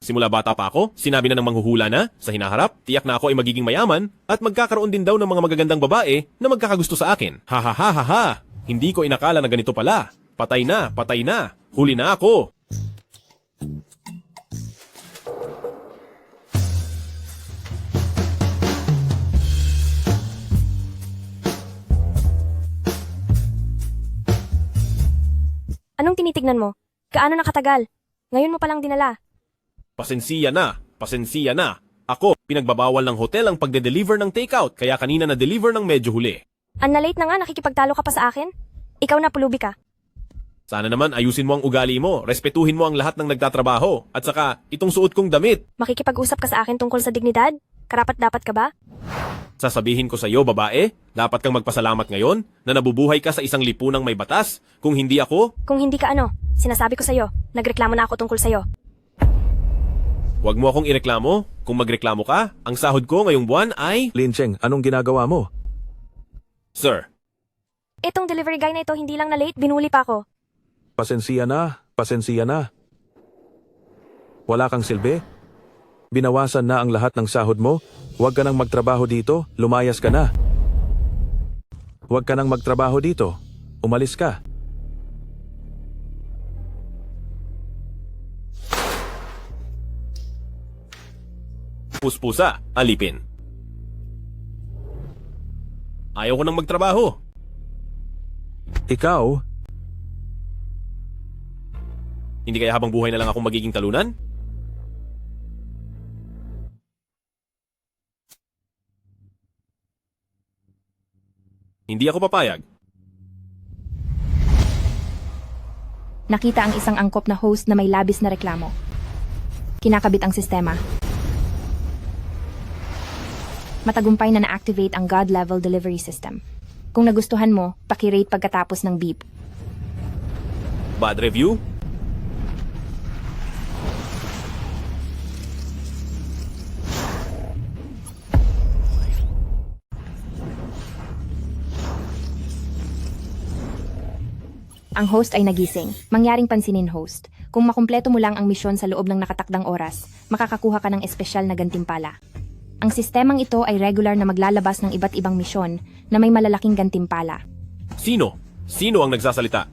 Simula bata pa ako, sinabi na ng manghuhula na, sa hinaharap, tiyak na ako ay magiging mayaman at magkakaroon din daw ng mga magagandang babae na magkakagusto sa akin. Ha ha ha ha ha! Hindi ko inakala na ganito pala. Patay na, patay na. Huli na ako. Anong tinitignan mo? Gaano nakatagal? Ngayon mo palang dinala. Pasensiya na, pasensiya na. Ako, pinagbabawal ng hotel ang pagde-deliver ng takeout, kaya kanina na-deliver ng medyo huli. Late na nga, nakikipagtalo ka pa sa akin? Ikaw na pulubi ka. Sana naman ayusin mo ang ugali mo, respetuhin mo ang lahat ng nagtatrabaho, at saka itong suot kong damit. Makikipag-usap ka sa akin tungkol sa dignidad? Karapat-dapat ka ba? Sasabihin ko sa iyo, babae, dapat kang magpasalamat ngayon na nabubuhay ka sa isang lipunang may batas. Kung hindi ako, Kung hindi ka ano, sinasabi ko sa'yo, nagreklamo na ako tungkol sa'yo. huwag mo akong ireklamo. Kung magreklamo ka, ang sahod ko ngayong buwan ay... Lincheng, anong ginagawa mo? Sir, Itong delivery guy na ito hindi lang na late, binuli pa ako. Pasensiya na, pasensiya na. Wala kang silbi? Binawasan na ang lahat ng sahod mo? Huwag ka nang magtrabaho dito, lumayas ka na. Huwag ka nang magtrabaho dito, umalis ka. puspusa, alipin. Ayaw ko nang magtrabaho. Ikaw, Hindi kaya habang buhay na lang akong magiging talunan? Hindi ako papayag. Nakita ang isang angkop na host na may labis na reklamo. Kinakabit ang sistema. Matagumpay na na-activate ang God-level delivery system. Kung nagustuhan mo, pakirate pagkatapos ng beep. Bad review? Ang host ay nagising. Mangyaring pansinin host. Kung makumpleto mo lang ang misyon sa loob ng nakatakdang oras, makakakuha ka ng espesyal na gantimpala. Ang sistemang ito ay regular na maglalabas ng iba't ibang misyon na may malalaking gantimpala. Sino? Sino ang nagsasalita?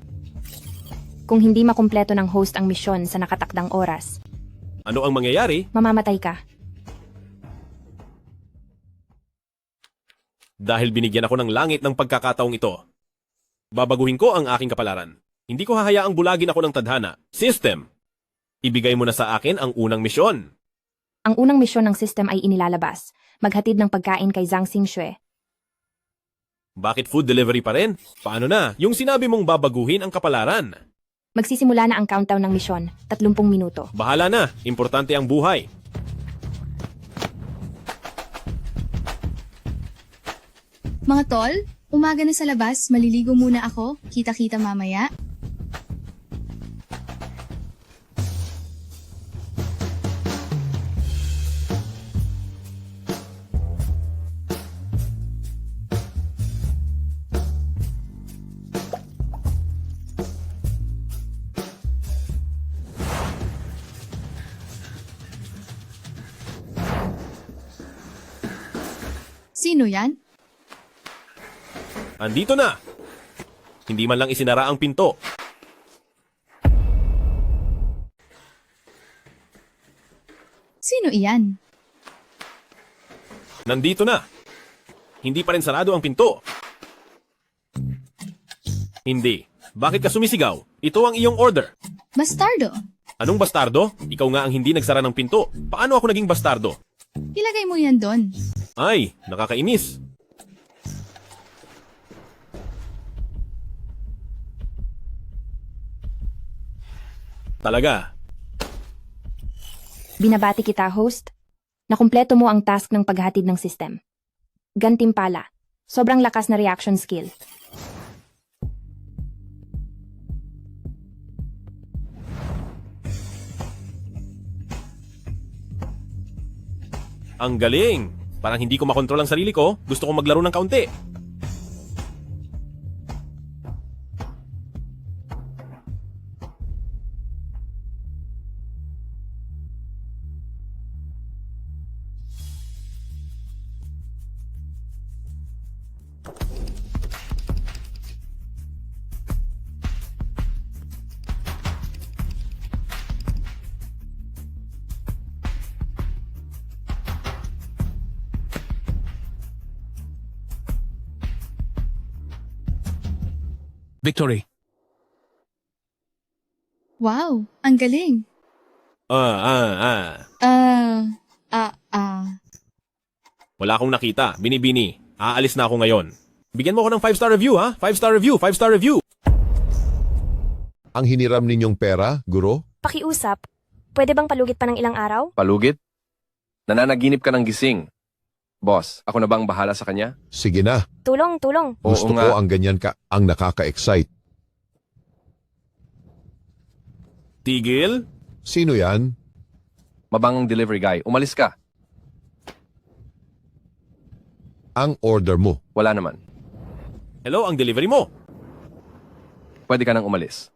Kung hindi makumpleto ng host ang misyon sa nakatakdang oras, Ano ang mangyayari? mamamatay ka. Dahil binigyan ako ng langit ng pagkakataong ito. Babaguhin ko ang aking kapalaran. Hindi ko hahayaang bulagin ako ng tadhana. System! Ibigay mo na sa akin ang unang misyon. Ang unang misyon ng system ay inilalabas, maghatid ng pagkain kay Zhang Xingxue. Bakit food delivery pa rin? Paano na? Yung sinabi mong babaguhin ang kapalaran. Magsisimula na ang countdown ng misyon, 30 minuto. Bahala na. Importante ang buhay. Mga tol, umaga na sa labas, maliligo muna ako. Kita-kita mamaya. Sino yan? Andito na. Hindi man lang isinara ang pinto. Sino iyan? Nandito na. Hindi pa rin sarado ang pinto. Hindi. Bakit ka sumisigaw? Ito ang iyong order. Bastardo. Anong bastardo? Ikaw nga ang hindi nagsara ng pinto. Paano ako naging bastardo? Ilagay mo yan doon. Ay, nakakainis. Talaga. Binabati kita, host. Nakumpleto mo ang task ng paghatid ng system. Gantimpala. Sobrang lakas na reaction skill. Ang galing. Parang hindi ko makontrol ang sarili ko. Gusto ko maglaro ng kaunti. Victory. Wow, ang galing. Ah. Wala akong nakita. Binibini. Aalis na ako ngayon. Bigyan mo ako ng 5-star review, ha? 5-star review, 5-star review. Ang hiniram ninyong pera, guro? Pakiusap. Pwede bang palugit pa ng ilang araw? Palugit? Nananaginip ka ng gising. Boss, ako na bang bahala sa kanya? Sige na, Tulong. Oo gusto nga. ko ang ganyan ka, ang nakaka-excite. Tigil? Sino yan? Mabangang delivery guy. Umalis ka. Ang order mo. Wala naman. Hello, ang delivery mo. Pwede ka nang umalis.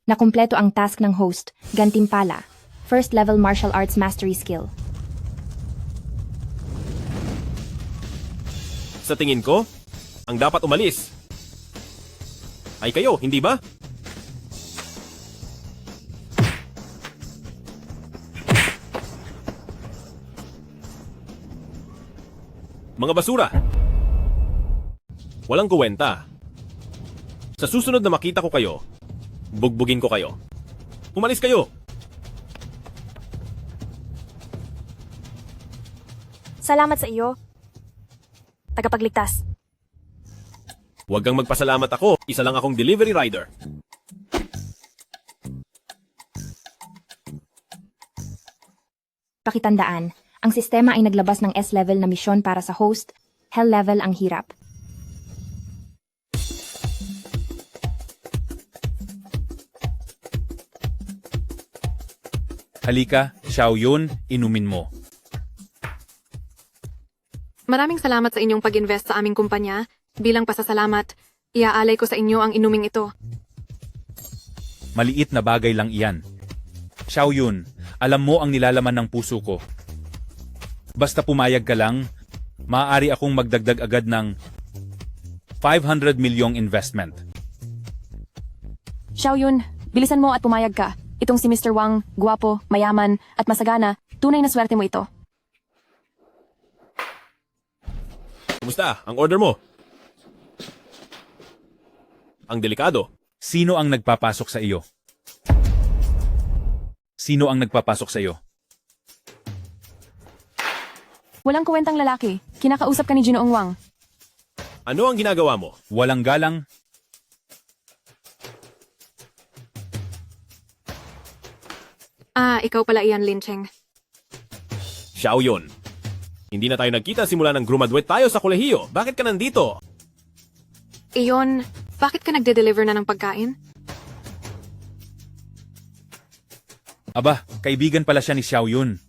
Nakumpleto ang task ng host, Gantimpala, first level martial arts mastery skill. Sa tingin ko, ang dapat umalis ay kayo, hindi ba? Mga basura. Walang kuwenta. Sa susunod na makita ko kayo, bugbugin ko kayo. Umalis kayo! Salamat sa iyo. Tagapagligtas. Huwag kang magpasalamat ako. Isa lang akong delivery rider. Pakitandaan, ang sistema ay naglabas ng S-level na misyon para sa host, Hell level ang hirap. Halika, Xiaoyun, inumin mo. Maraming salamat sa inyong pag-invest sa aming kumpanya. Bilang pasasalamat, iaalay ko sa inyo ang inuming ito. Maliit na bagay lang iyan. Xiaoyun, alam mo ang nilalaman ng puso ko. Basta pumayag ka lang, maaari akong magdagdag agad ng 500 milyong investment. Xiaoyun, bilisan mo at pumayag ka. Itong si Mr. Wang, guwapo, mayaman, at masagana, tunay na swerte mo ito. Kumusta? Ang order mo? Ang delikado. Sino ang nagpapasok sa iyo? Sino ang nagpapasok sa iyo? Walang kuwentang lalaki. Kinakausap ka ni Ginoong Wang. Ano ang ginagawa mo? Walang galang? Ikaw pala iyan, Lin Cheng. Xiaoyun. Hindi na tayo nagkita simula nang graduate tayo sa kolehiyo. Bakit ka nandito? Iyon, bakit ka nagde-deliver na ng pagkain? Aba, kaibigan pala siya ni Xiaoyun.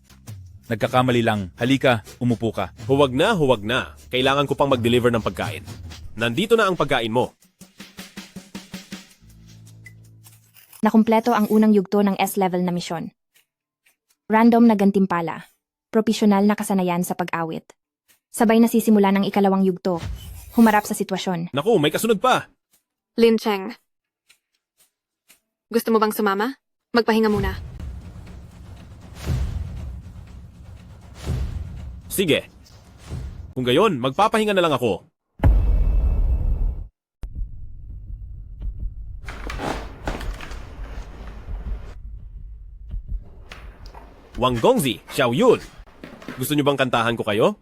Nagkakamali lang. Halika, umupo ka. Huwag na, huwag na. Kailangan ko pang mag-deliver ng pagkain. Nandito na ang pagkain mo. Nakumpleto ang unang yugto ng S-level na misyon. Random na gantimpala. Propesyonal na kasanayan sa pag-awit. Sabay nasisimula ng ikalawang yugto. Humarap sa sitwasyon. Naku, may kasunod pa. Lin Cheng. Gusto mo bang sumama? Magpahinga muna. Sige. Kung gayon, magpapahinga na lang ako. Wang Gongzi, Xiaoyun. Gusto niyo bang kantahan ko kayo?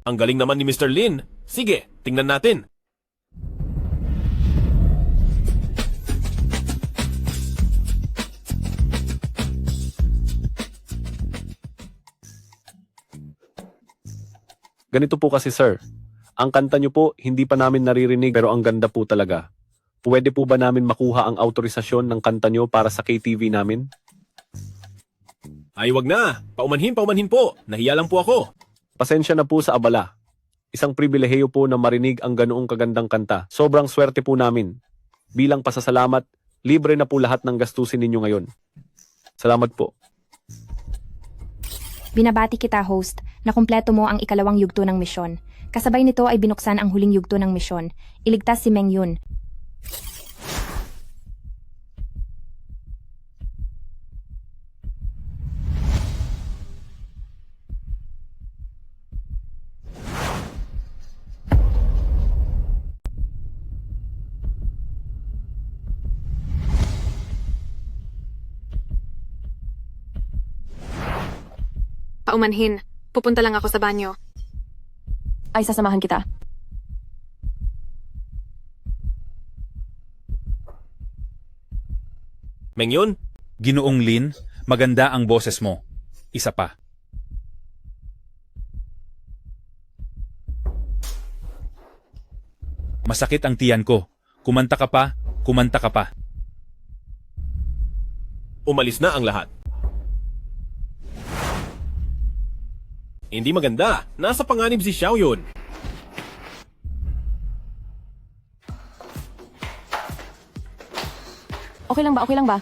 Ang galing naman ni Mr. Lin. Sige, tingnan natin. Ganito po kasi sir, ang kanta nyo po hindi pa namin naririnig pero ang ganda po talaga. Pwede po ba namin makuha ang autorisasyon ng kanta nyo para sa KTV namin? Ay, wag na. Paumanhin po. Nahiya lang po ako. Pasensya na po sa abala. Isang pribilehiyo po na marinig ang ganoong kagandang kanta. Sobrang swerte po namin. Bilang pasasalamat, libre na po lahat ng gastusin ninyo ngayon. Salamat po. Binabati kita, host, na kumpleto mo ang ikalawang yugto ng misyon. Kasabay nito ay binuksan ang huling yugto ng misyon. Iligtas si Meng Yun. paumanhin. Pupunta lang ako sa banyo. Ay, sasamahan kita. Mengyon, Ginoong Lin, maganda ang boses mo. Isa pa. Masakit ang tiyan ko. Kumanta ka pa, kumanta ka pa. umalis na ang lahat. Hindi maganda. Nasa panganib si Xiaoyun. Okay lang ba? Okay lang ba?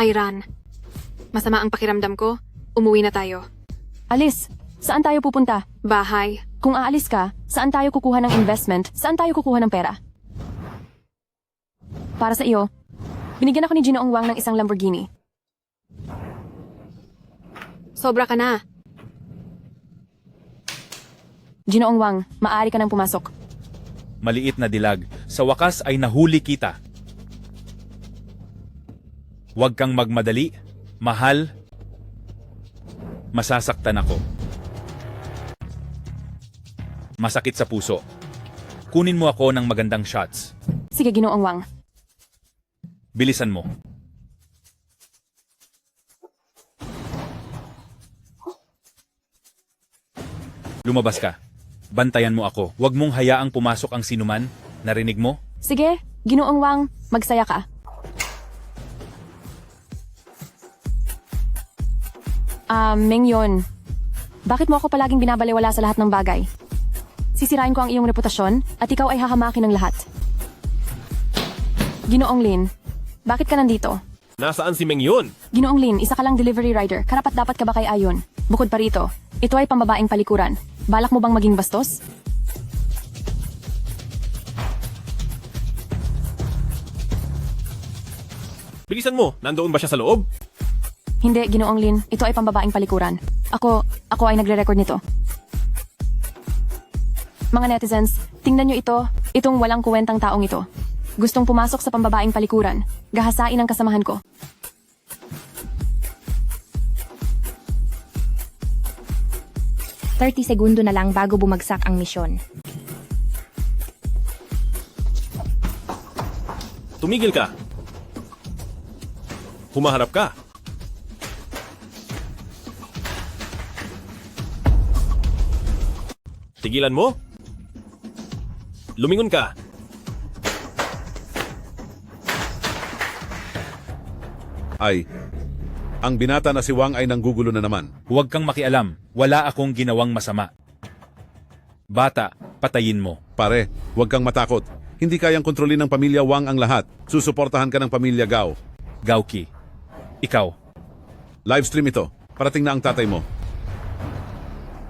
Iran, masama ang pakiramdam ko. Umuwi na tayo. Alice, saan tayo pupunta? Bahay. Kung aalis ka, saan tayo kukuha ng investment? Saan tayo kukuha ng pera? Para sa iyo, binigyan ako ni Ginoong Wang ng isang Lamborghini. Sobra ka na. Ginoong Wang, maaari ka nang pumasok. Maliit na dilag. Sa wakas ay nahuli kita. Huwag kang magmadali. Mahal. Masasaktan ako. Masakit sa puso. Kunin mo ako ng magandang shots. Sige, Ginoong Wang. Bilisan mo. Lumabas ka. Bantayan mo ako. Huwag mong hayaang pumasok ang sinuman. Narinig mo? Sige, Ginoong Wang, magsaya ka. Mengyon, bakit mo ako palaging binabalewala sa lahat ng bagay? Sisirain ko ang iyong reputasyon at ikaw ay hahamakin ng lahat. Ginoong Lin, bakit ka nandito? Nasaan si Mengyon? Ginoong Lin, isa ka lang delivery rider. Karapat dapat ka ba kay Ayon? Bukod pa rito, ito ay pambabaeng palikuran. Balak mo bang maging bastos? Bilisan mo, nandoon ba siya sa loob? Hindi, Ginoong Lin. Ito ay pambabaeng palikuran. Ako ay nagre-record nito. Mga netizens, tingnan nyo ito. Itong walang kuwentang taong ito. Gustong pumasok sa pambabaeng palikuran. Gahasain ang kasamahan ko. "30 segundo na lang bago bumagsak ang misyon. Tumigil ka. Humaharap ka. Tigilan mo. Lumingon ka. Ay, ang binata na si Wang ay nanggugulo na naman. Huwag kang makialam. Wala akong ginawang masama. Bata, patayin mo. Pare, huwag kang matakot. Hindi kayang kontrolin ng pamilya Wang ang lahat. Susuportahan ka ng pamilya Gao. Gauki. Ikaw, Livestream ito. Parating na ang tatay mo.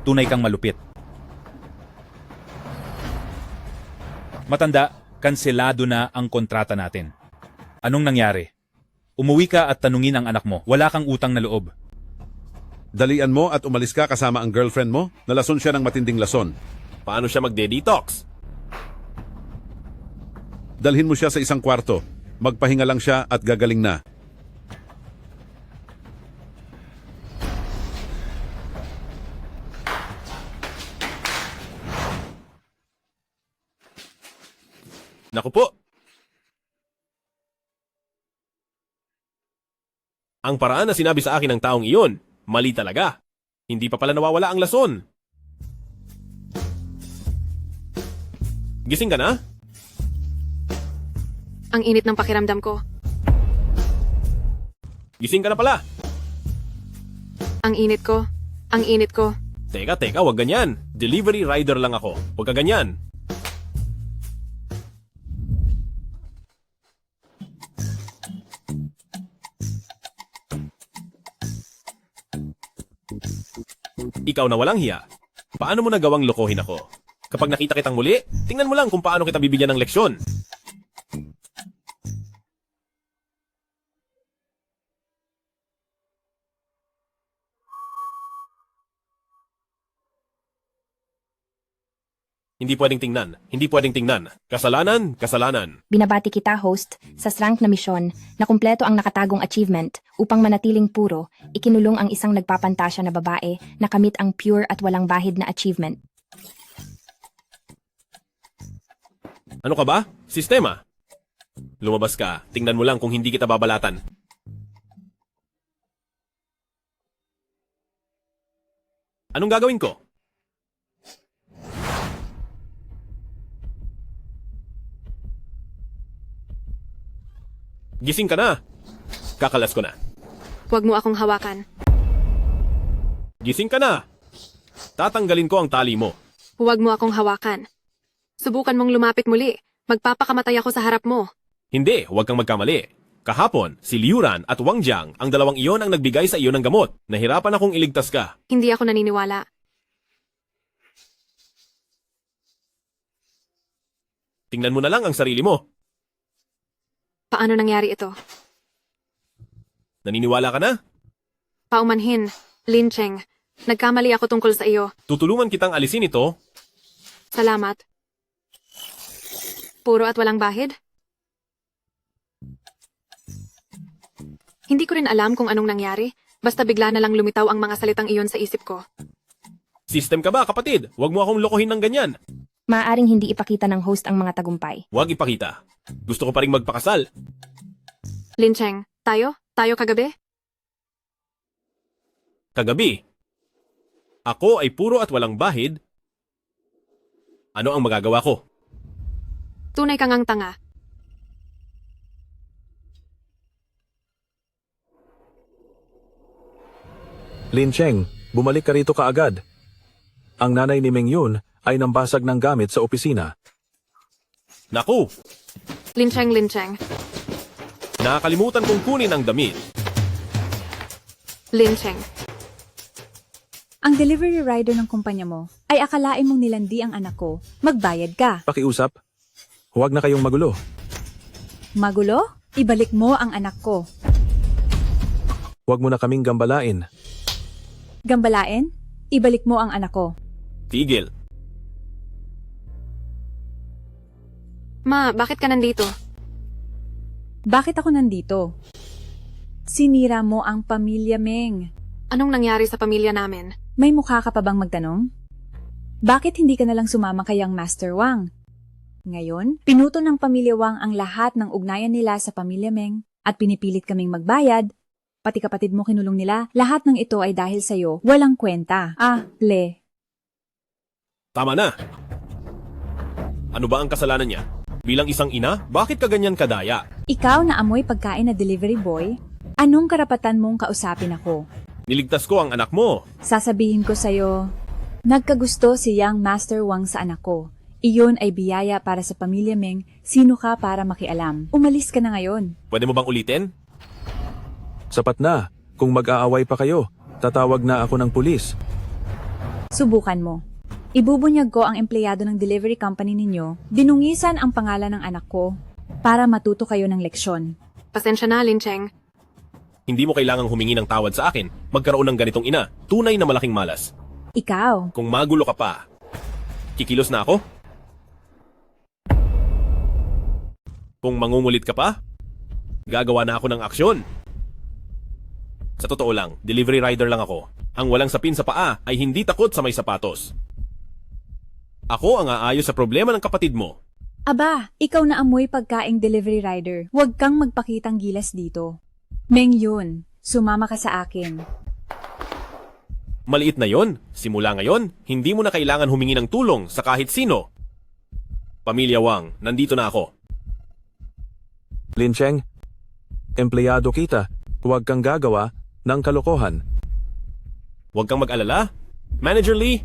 tunay kang malupit. Matanda, kanselado na ang kontrata natin. Anong nangyari? Umuwi ka at tanungin ang anak mo. Wala kang utang na loob. Dalian mo at umalis ka kasama ang girlfriend mo. Nalason siya ng matinding lason. Paano siya magde-detox? Dalhin mo siya sa isang kwarto. Magpahinga lang siya at gagaling na. Naku po. Ang paraan na sinabi sa akin ng taong iyon, mali talaga. Hindi pa pala nawawala ang lason. Gising ka na? Ang init ng pakiramdam ko. Gising ka na pala. Ang init ko. Ang init ko. Teka, wag ganyan. Delivery rider lang ako. Wag ka ganyan. Ikaw na walang hiya. Paano mo nagawang lokohin ako? Kapag nakita kitang muli, tingnan mo lang kung paano kita bibigyan ng leksyon. Hindi pwedeng tingnan. Hindi pwedeng tingnan. Kasalanan, kasalanan. Binabati kita, host, sa rank na misyon na kumpleto ang nakatagong achievement upang manatiling puro, ikinulong ang isang nagpapantasya na babae na kamit ang pure at walang bahid na achievement. Ano ka ba? Sistema. Lumabas ka. Tingnan mo lang kung hindi kita babalatan. Anong gagawin ko? Gising ka na. Kakalas ko na. Huwag mo akong hawakan. Gising ka na. Tatanggalin ko ang tali mo. Huwag mo akong hawakan. Subukan mong lumapit muli. Magpapakamatay ako sa harap mo. Hindi, huwag kang magkamali. Kahapon, si Liuran at Wang Jiang, ang dalawang iyon ang nagbigay sa iyo ng gamot. Nahirapan akong iligtas ka. Hindi ako naniniwala. Tingnan mo na lang ang sarili mo. Paano nangyari ito? Naniniwala ka na? Paumanhin. Lin Cheng. Nagkamali ako tungkol sa iyo. Tutulungan kitang alisin ito. Salamat. Puro at walang bahid? Hindi ko rin alam kung anong nangyari. Basta bigla na lang lumitaw ang mga salitang iyon sa isip ko. System ka ba, kapatid? Huwag mo akong lokohin ng ganyan. Maaaring hindi ipakita ng host ang mga tagumpay. Huwag ipakita. Gusto ko pa rin magpakasal. Lin Cheng, tayo? Tayo kagabi? Kagabi. Ako ay puro at walang bahid. Ano ang magagawa ko? Tunay kang ang tanga. Lin Cheng, bumalik ka rito kaagad. Ang nanay ni Meng Yun ay nambasag ng gamit sa opisina. Naku! Lin Cheng, Lin Cheng. Nakakalimutan kong kunin ang damit. Lin Cheng. Ang delivery rider ng kumpanya mo ay akalain mong nilandi ang anak ko. Magbayad ka. Pakiusap. Huwag na kayong magulo. Magulo? Ibalik mo ang anak ko. Huwag mo na kaming gambalain. Gambalain? Ibalik mo ang anak ko. Tigil. Ma, bakit ka nandito? Bakit ako nandito? Sinira mo ang pamilya, Meng. Anong nangyari sa pamilya namin? May mukha ka pa bang magtanong? Bakit hindi ka nalang sumama kay ang Master Wang? Ngayon, pinuto ng pamilya Wang ang lahat ng ugnayan nila sa pamilya Meng at pinipilit kaming magbayad. Pati kapatid mo kinulong nila. Lahat ng ito ay dahil sa'yo. Walang kwenta. Le. Tama na. Ano ba ang kasalanan niya? Bilang isang ina, bakit ka ganyan kadaya? Ikaw na amoy pagkain na delivery boy? Anong karapatan mong kausapin ako? Niligtas ko ang anak mo. Sasabihin ko sa'yo, nagkagusto si Yang Master Wang sa anak ko. Iyon ay biyaya para sa pamilya Meng. Sino ka para makialam? Umalis ka na ngayon. Pwede mo bang ulitin? Sapat na. Kung mag-aaway pa kayo, tatawag na ako ng pulis. Subukan mo. Ibubunyag ko ang empleyado ng delivery company ninyo, dinungisan ang pangalan ng anak ko, para matuto kayo ng leksyon. Pasensya na, Lin Cheng. Hindi mo kailangang humingi ng tawad sa akin. Magkaroon ng ganitong ina. Tunay na malaking malas. Ikaw. Kung magulo ka pa, kikilos na ako? Kung mangungulit ka pa, gagawa na ako ng aksyon. Sa totoo lang, delivery rider lang ako. Ang walang sapin sa paa ay hindi takot sa may sapatos. Ako ang aayos sa problema ng kapatid mo. Aba, ikaw na amoy pagkaing delivery rider. Huwag kang magpakitang gilas dito. Meng Yun, sumama ka sa akin. Maliit na yon. Simula ngayon, hindi mo na kailangan humingi ng tulong sa kahit sino. Pamilya Wang, nandito na ako. Lin Cheng, empleyado kita. Huwag kang gagawa ng kalokohan. Huwag kang mag-alala. Manager Lee,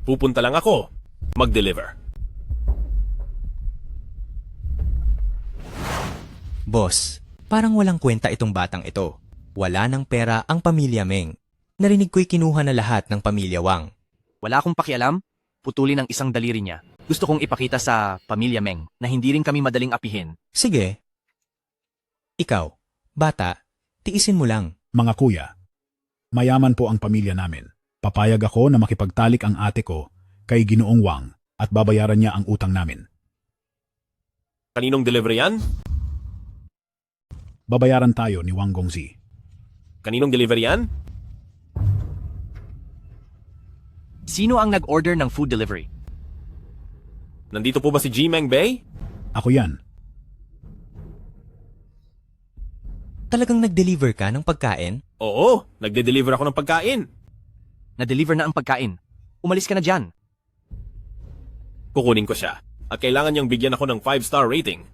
pupunta lang ako. Mag-deliver. Boss, parang walang kwenta itong batang ito. Wala ng pera ang pamilya Meng. Narinig ko'y kinuha na lahat ng pamilya Wang. Wala akong pakialam. Putulin ang isang daliri niya. Gusto kong ipakita sa pamilya Meng na hindi rin kami madaling apihin. Sige. Ikaw, bata, tiisin mo lang. Mga kuya, mayaman po ang pamilya namin. Papayag ako na makipagtalik ang ate ko kay Ginoong Wang at babayaran niya ang utang namin. Kaninong delivery yan? Babayaran tayo ni Wang Gongzi. Kaninong delivery yan? Sino ang nag-order ng food delivery? Nandito po ba si Jimeng Bei? Ako yan. Talagang nag-deliver ka ng pagkain? Oo, nagde-deliver ako ng pagkain. Na-deliver na ang pagkain. Umalis ka na dyan. Kukunin ko siya. At kailangan niyang bigyan ako ng 5-star rating.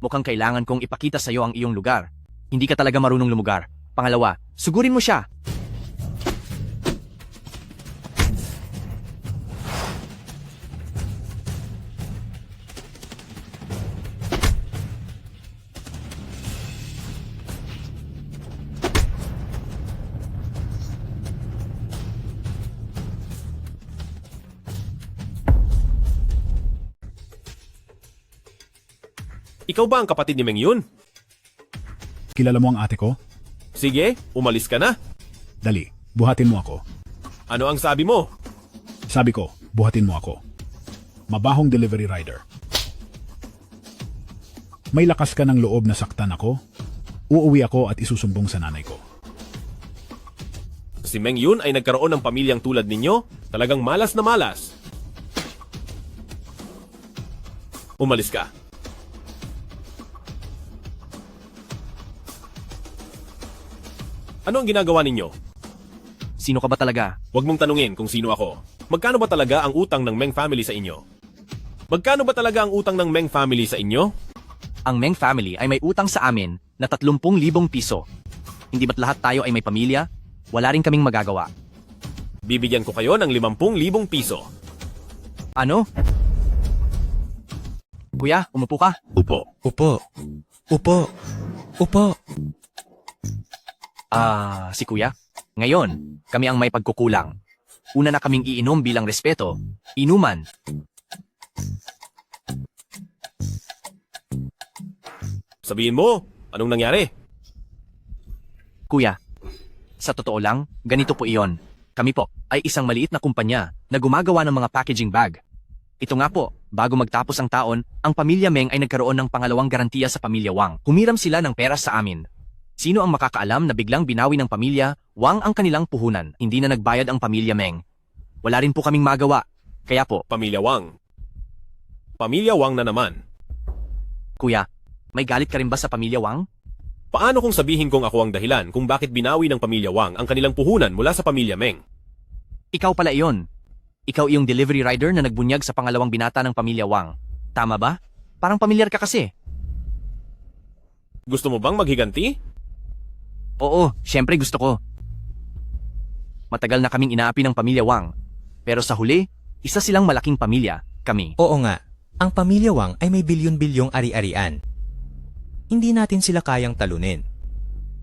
Mukhang kailangan kong ipakita sa'yo ang iyong lugar. Hindi ka talaga marunong lumugar. Pangalawa, sugurin mo siya. Ikaw ba ang kapatid ni Meng Yun? Kilala mo ang ate ko? Sige, umalis ka na. Dali, buhatin mo ako. Ano ang sabi mo? Sabi ko, buhatin mo ako. Mabahong delivery rider. May lakas ka ng loob na saktan ako? Uuwi ako at isusumbong sa nanay ko. Si Meng Yun ay nagkaroon ng pamilyang tulad ninyo? Talagang malas na malas. Umalis ka. Ano ang ginagawa ninyo? Sino ka ba talaga? Huwag mong tanungin kung sino ako. Magkano ba talaga ang utang ng Meng family sa inyo? Magkano ba talaga ang utang ng Meng family sa inyo? Ang Meng family ay may utang sa amin na 30,000 piso. Hindi ba't lahat tayo ay may pamilya? Wala rin kaming magagawa. Bibigyan ko kayo ng 50,000 piso. Ano? Kuya, umupo ka. Upo. Upo. Upo. Upo. Si Kuya. Ngayon, kami ang may pagkukulang. Una na kaming iinom bilang respeto. Inuman. Sabihin mo, anong nangyari? Kuya, sa totoo lang, ganito po iyon. Kami po ay isang maliit na kumpanya na gumagawa ng mga packaging bag. Ito nga po, bago magtapos ang taon, ang pamilya Meng ay nagkaroon ng pangalawang garantiya sa pamilya Wang. Humiram sila ng pera sa amin. Sino ang makakaalam na biglang binawi ng pamilya Wang ang kanilang puhunan? Hindi na nagbayad ang pamilya Meng. Wala rin po kaming magawa. Kaya po, Pamilya Wang. Pamilya Wang na naman. Kuya, may galit ka rin ba sa pamilya Wang? Paano kung sabihin kong ako ang dahilan kung bakit binawi ng pamilya Wang ang kanilang puhunan mula sa pamilya Meng? Ikaw pala iyon. Ikaw iyong delivery rider na nagbunyag sa pangalawang binata ng pamilya Wang. Tama ba? Parang pamilyar ka kasi. Gusto mo bang maghiganti? Oo, syempre gusto ko. Matagal na kaming inaapi ng pamilya Wang. Pero sa huli, isa silang malaking pamilya, kami. Oo nga, ang pamilya Wang ay may bilyon-bilyong ari-arian. Hindi natin sila kayang talunin.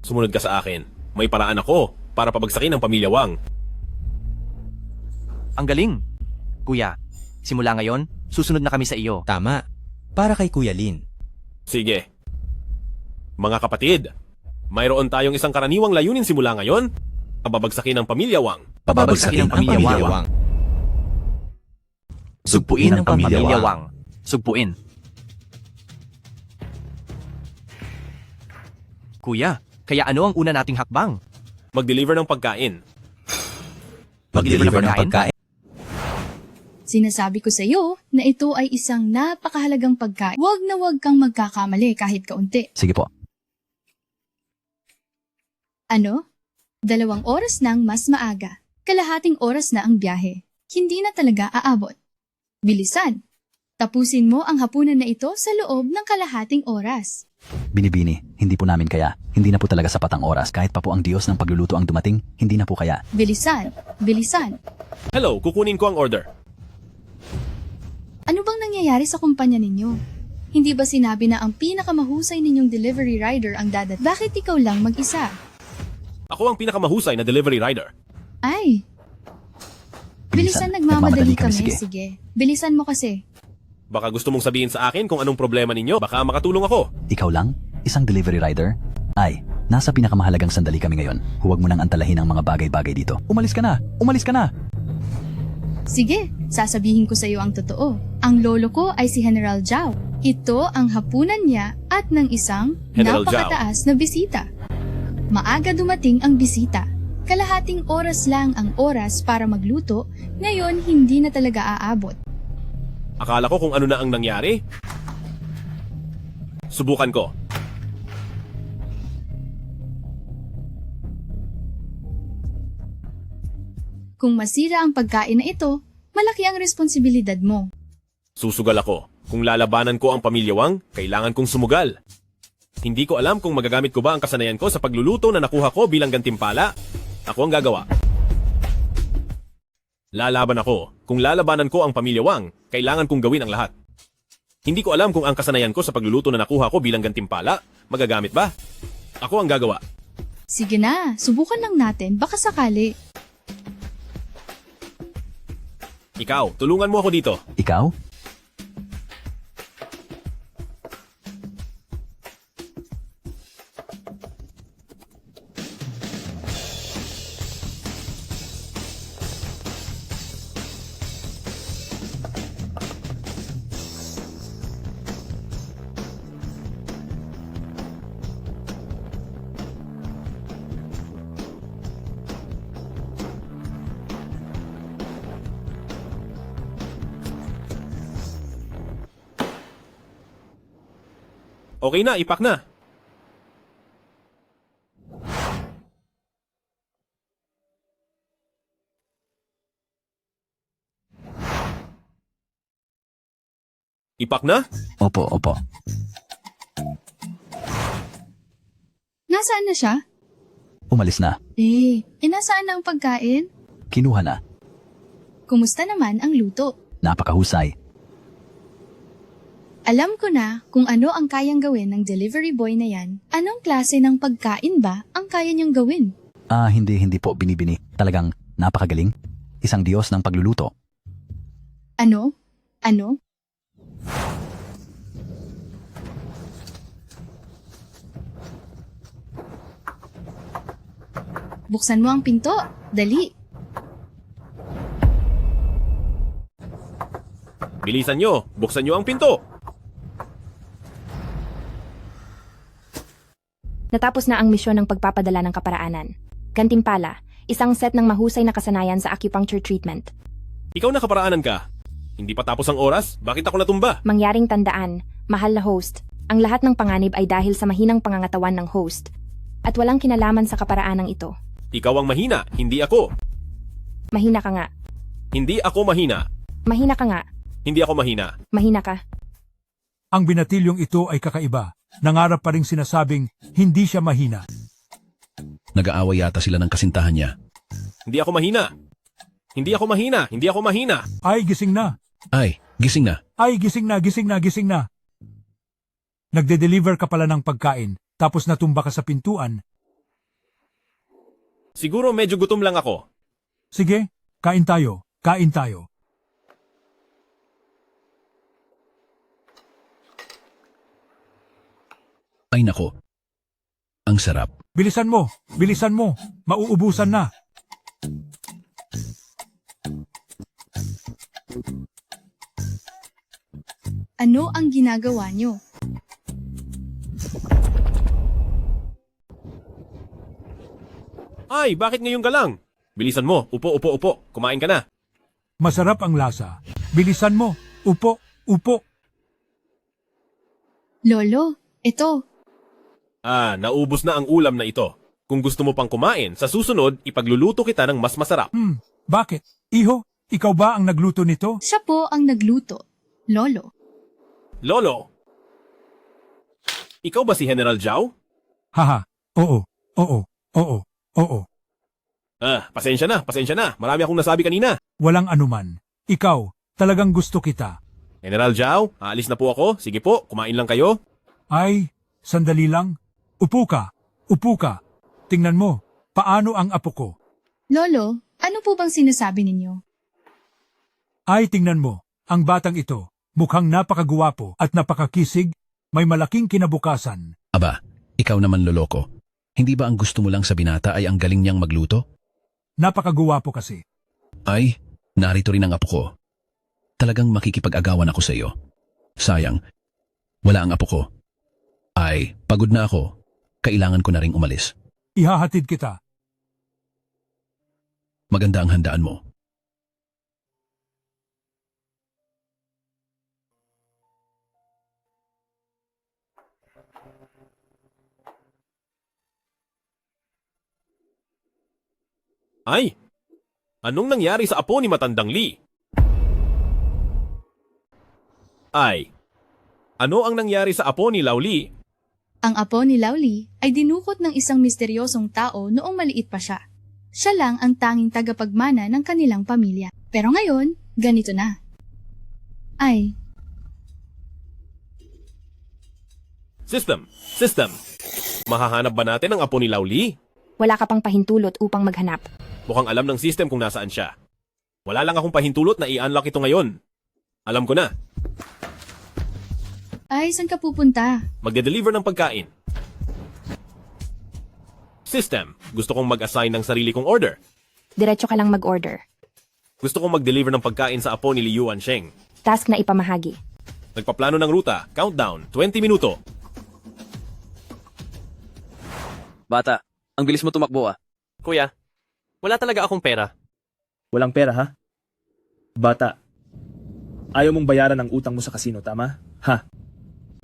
Sumunod ka sa akin. May paraan ako para pabagsakin ang pamilya Wang. Ang galing. Kuya, simula ngayon, susunod na kami sa iyo. Tama, para kay Kuya Lin. Sige. Mga kapatid, mayroon tayong isang karaniwang layunin simula ngayon, pababagsakin ang pamilya Wang. Pababagsakin ang pamilya Wang. Sugpuin ang pamilya Wang. Sugpuin. Kuya, kaya ano ang una nating hakbang? Mag-deliver ng pagkain. Mag-deliver ng pagkain? Sinasabi ko sa iyo na ito ay isang napakahalagang pagkain. Huwag na huwag kang magkakamali kahit kaunti. Sige po. Ano? 2 oras nang mas maaga. Kalahating oras na ang biyahe. Hindi na talaga aabot. Bilisan. Tapusin mo ang hapunan na ito sa loob ng kalahating oras. Binibini, hindi po namin kaya. Hindi na po talaga sapat ang oras. Kahit pa po ang Diyos ng pagluluto ang dumating, hindi na po kaya. Bilisan. Bilisan. Hello, kukunin ko ang order. Ano bang nangyayari sa kumpanya ninyo? Hindi ba sinabi na ang pinakamahusay ninyong delivery rider ang dadat? Bakit ikaw lang mag-isa? Ako ang pinakamahusay na delivery rider. Ay! Bilisan, nagmamadali kami. Sige. Bilisan mo kasi. Baka gusto mong sabihin sa akin kung anong problema ninyo. Baka makatulong ako. Ikaw lang? Isang delivery rider? Ay, nasa pinakamahalagang sandali kami ngayon. Huwag mo nang antalahin ang mga bagay-bagay dito. Umalis ka na! Umalis ka na! Sige, sasabihin ko sa iyo ang totoo. Ang lolo ko ay si General Zhao. Ito ang hapunan niya at ng isang General napakataas na bisita. Maaga dumating ang bisita. Kalahating oras lang ang oras para magluto, ngayon hindi na talaga aabot. Akala ko kung ano na ang nangyari. Subukan ko. Kung masira ang pagkain na ito, malaki ang responsibilidad mo. Susugal ako. Kung lalabanan ko ang pamilya Wang, kailangan kong sumugal. Hindi ko alam kung magagamit ko ba ang kasanayan ko sa pagluluto na nakuha ko bilang gantimpala. Ako ang gagawa. Lalaban ako. Kung lalabanan ko ang pamilya Wang, kailangan kong gawin ang lahat. Hindi ko alam kung ang kasanayan ko sa pagluluto na nakuha ko bilang gantimpala, magagamit ba? Ako ang gagawa. Sige na, subukan lang natin, baka sakali. Ikaw, tulungan mo ako dito. Ikaw? Okay na, ipak na. Ipak na? Opo, opo. Nasaan na siya? Umalis na. Nasaan na ang pagkain? Kinuha na. Kumusta naman ang luto? Napakahusay. Alam ko na kung ano ang kayang gawin ng delivery boy na yan. Anong klase ng pagkain ba ang kaya niyang gawin? Hindi po binibini. Talagang napakagaling. Isang Diyos ng pagluluto. Ano? Ano? Buksan mo ang pinto. Dali. Bilisan nyo, buksan nyo ang pinto. Natapos na ang misyon ng pagpapadala ng kaparaanan. Gantimpala, isang set ng mahusay na kasanayan sa acupuncture treatment. Ikaw na kaparaanan ka. Hindi pa tapos ang oras, bakit ako natumba? Mangyaring tandaan, mahal na host, ang lahat ng panganib ay dahil sa mahinang pangangatawan ng host. At walang kinalaman sa kaparaanang ito. Ikaw ang mahina, hindi ako. Mahina ka nga. Hindi ako mahina. Mahina ka nga. Hindi ako mahina. Mahina ka. Ang binatilyong ito ay kakaiba. Nangarap pa ring sinasabing hindi siya mahina. Nag-aaway yata sila ng kasintahan niya. Hindi ako mahina. Hindi ako mahina. Hindi ako mahina. Ay, gising na. Ay, gising na. Ay, gising na, gising na, gising na. Nagde-deliver ka pala ng pagkain, tapos natumba ka sa pintuan. Siguro medyo gutom lang ako. Sige, kain tayo, kain tayo. Ay nako. Ang sarap. Bilisan mo, mauubusan na. Ano ang ginagawa niyo? Ay, bakit ngayon ka lang? Bilisan mo, upo. Kumain ka na. Masarap ang lasa. Bilisan mo, upo. Lolo, ito. Naubos na ang ulam na ito. Kung gusto mo pang kumain, sa susunod, ipagluluto kita ng mas masarap. Bakit? Iho, ikaw ba ang nagluto nito? Siya po ang nagluto. Lolo. Lolo! Ikaw ba si General Zhao? Haha, oo. Pasensya na. Marami akong nasabi kanina. Walang anuman. Ikaw, talagang gusto kita. General Zhao, aalis na po ako. Sige po, kumain lang kayo. Ay, sandali lang. Upo ka. Tingnan mo, paano ang apo ko? Lolo, ano po bang sinasabi ninyo? Ay, tingnan mo, ang batang ito, mukhang napakaguwapo at napakakisig, may malaking kinabukasan. Aba, ikaw naman loloko. Hindi ba ang gusto mo lang sa binata ay ang galing niyang magluto? Napakaguwapo kasi. Ay, Narito rin ang apo ko. Talagang makikipag-agawan ako sa iyo. Sayang, wala ang apo ko. Ay, pagod na ako. Kailangan ko na ring umalis. Ihahatid kita. Maganda ang handaan mo. Ay! Anong nangyari sa apo ni Matandang Lee? Ay! Ano ang nangyari sa apo ni Lao Lee? Ang apo ni Lauli ay dinukot ng isang misteryosong tao noong maliit pa siya. Siya lang ang tanging tagapagmana ng kanilang pamilya. Pero ngayon, ganito na. Ay, System! System! Mahahanap ba natin ang apo ni Lao Lee? Wala ka pang pahintulot upang maghanap. Mukhang alam ng system kung nasaan siya. Wala lang akong pahintulot na i-unlock ito ngayon. Alam ko na. ay, saan ka pupunta? Magde-deliver ng pagkain. System, gusto kong mag-assign ng sarili kong order. Diretso ka lang mag-order. Gusto kong mag-deliver ng pagkain sa apo ni Liu Ansheng. Task na ipamahagi. Nagpaplano ng ruta, countdown, 20 minuto. Bata, ang bilis mo tumakbo ah. Kuya, wala talaga akong pera. Walang pera ha? Bata, ayaw mong bayaran ang utang mo sa kasino, tama? Ha?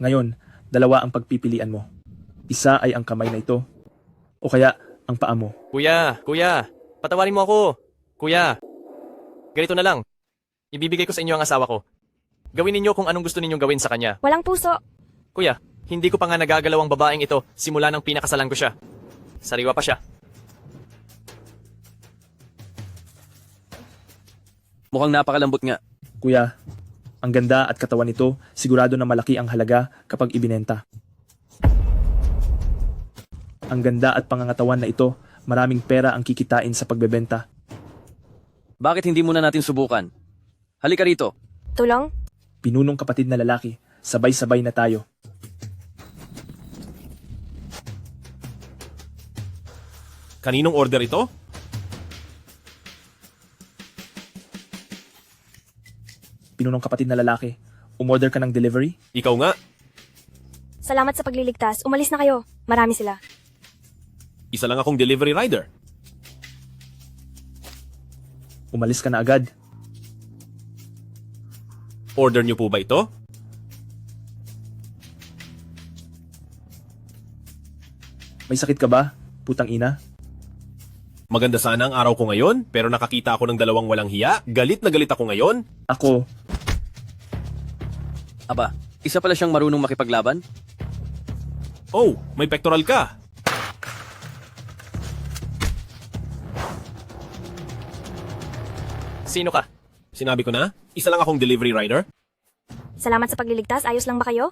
Ngayon, dalawa ang pagpipilian mo. Isa ay ang kamay na ito, o kaya ang paa mo. Kuya, patawarin mo ako. Kuya, ganito na lang. Ibibigay ko sa inyo ang asawa ko. Gawin ninyo kung anong gusto ninyong gawin sa kanya. Walang puso. Kuya, hindi ko pa nga nagagalaw ang babaeng ito simula nang pinakasalan ko siya. Sariwa pa siya. Mukhang napakalambot nga. Kuya, ang ganda at katawan nito, sigurado na malaki ang halaga kapag ibinenta. Ang ganda at pangangatawan na ito, maraming pera ang kikitain sa pagbebenta. Bakit hindi muna natin subukan? Halika rito. Tulong? Pinunong kapatid na lalaki, sabay-sabay na tayo. Kaninong order ito? Pinunong kapatid na lalaki, umorder ka ng delivery? Ikaw nga. Salamat sa pagliligtas. Umalis na kayo. Marami sila. Isa lang akong delivery rider. Umalis ka na agad. Order niyo po ba ito? May sakit ka ba, putang ina? Maganda sana ang araw ko ngayon, pero nakakita ako ng dalawang walang hiya. Galit na galit ako ngayon. Ako. Aba, isa pala siyang marunong makipaglaban? Oh, may pectoral ka. Sino ka? Sinabi ko na, isa lang akong delivery rider. Salamat sa pagliligtas. Ayos lang ba kayo?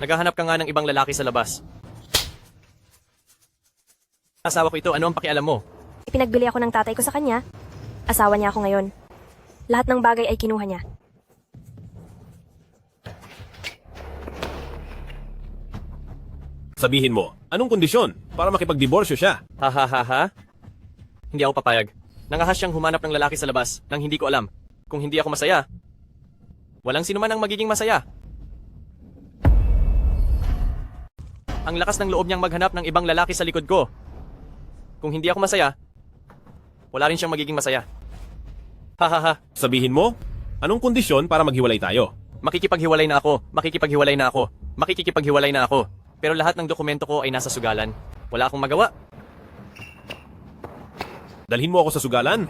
Naghahanap ka nga ng ibang lalaki sa labas. Asawa ko ito, ano ang pakialam mo? Ipinagbili ako ng tatay ko sa kanya. Asawa niya ako ngayon. Lahat ng bagay ay kinuha niya. Sabihin mo, anong kondisyon para makipagdiborsyo siya? Ha? Hindi ako papayag. Nangahas siyang humanap ng lalaki sa labas nang hindi ko alam. Kung hindi ako masaya, walang sino man ang magiging masaya. Ang lakas ng loob niyang maghanap ng ibang lalaki sa likod ko. Kung hindi ako masaya, wala rin siyang magiging masaya. Ha. Sabihin mo, anong kondisyon para maghiwalay tayo? Makikipaghiwalay na ako. Pero lahat ng dokumento ko ay nasa sugalan. Wala akong magawa. Dalhin mo ako sa sugalan.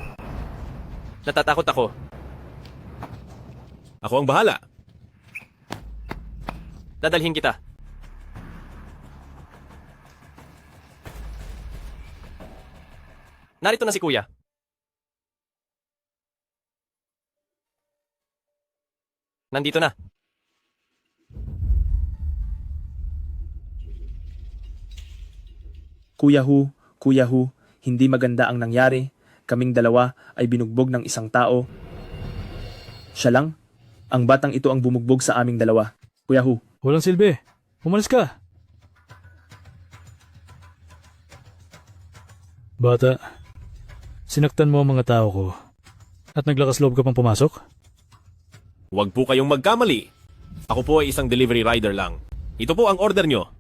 Natatakot ako. Ako ang bahala. Dadalhin kita. Narito na si Kuya. Nandito na. Kuya Hu, hindi maganda ang nangyari. Kaming dalawa ay binugbog ng isang tao. Siya lang, ang batang ito ang bumugbog sa aming dalawa. Kuya Hu. Walang silbi. Umalis ka. Bata, sinaktan mo ang mga tao ko. At naglakas loob ka pang pumasok? Huwag po kayong magkamali. Ako po ay isang delivery rider lang. Ito po ang order nyo.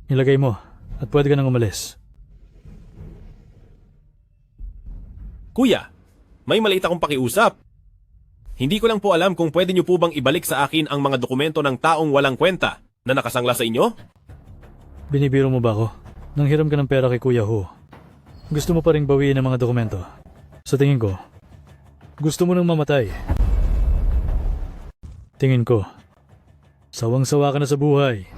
Ilagay mo at pwede ka nang umalis. Kuya, may maliit akong pakiusap. Hindi ko lang po alam kung pwede nyo po bang ibalik sa akin ang mga dokumento ng taong walang kwenta na nakasangla sa inyo? Binibiro mo ba ako? Nanghiram ka ng pera kay Kuya Ho. Gusto mo pa ring bawiin ang mga dokumento? Sa tingin ko, gusto mo nang mamatay. Tingin ko, sawang-sawa ka na sa buhay.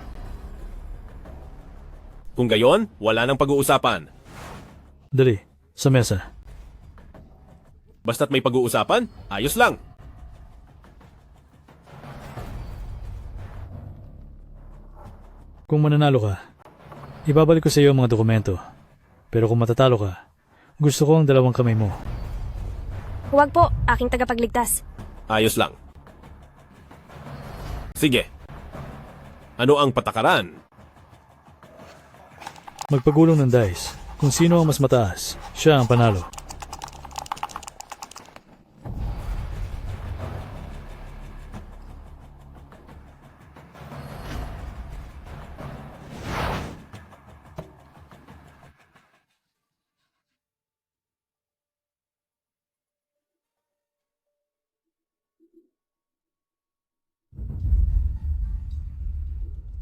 Kung gayon, wala nang pag-uusapan. Dali, sa mesa. Basta't may pag-uusapan, ayos lang. Kung mananalo ka, ibabalik ko sa iyo ang mga dokumento. Pero kung matatalo ka, gusto ko ang 2 kamay mo. Huwag po, aking tagapagligtas. Ayos lang. Sige. Ano ang patakaran? Magpagulong ng dice. Kung sino ang mas mataas, siya ang panalo.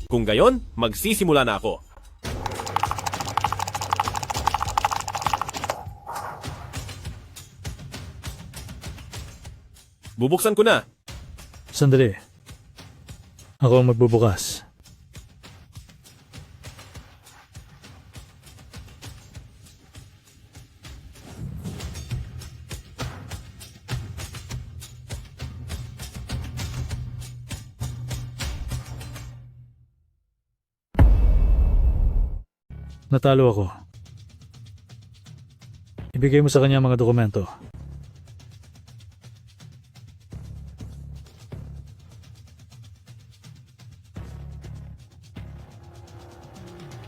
Kung gayon, magsisimula na ako. Bubuksan ko na. Sandali. Ako ang magbubukas. Natalo ako. Ibigay mo sa kanya ang mga dokumento.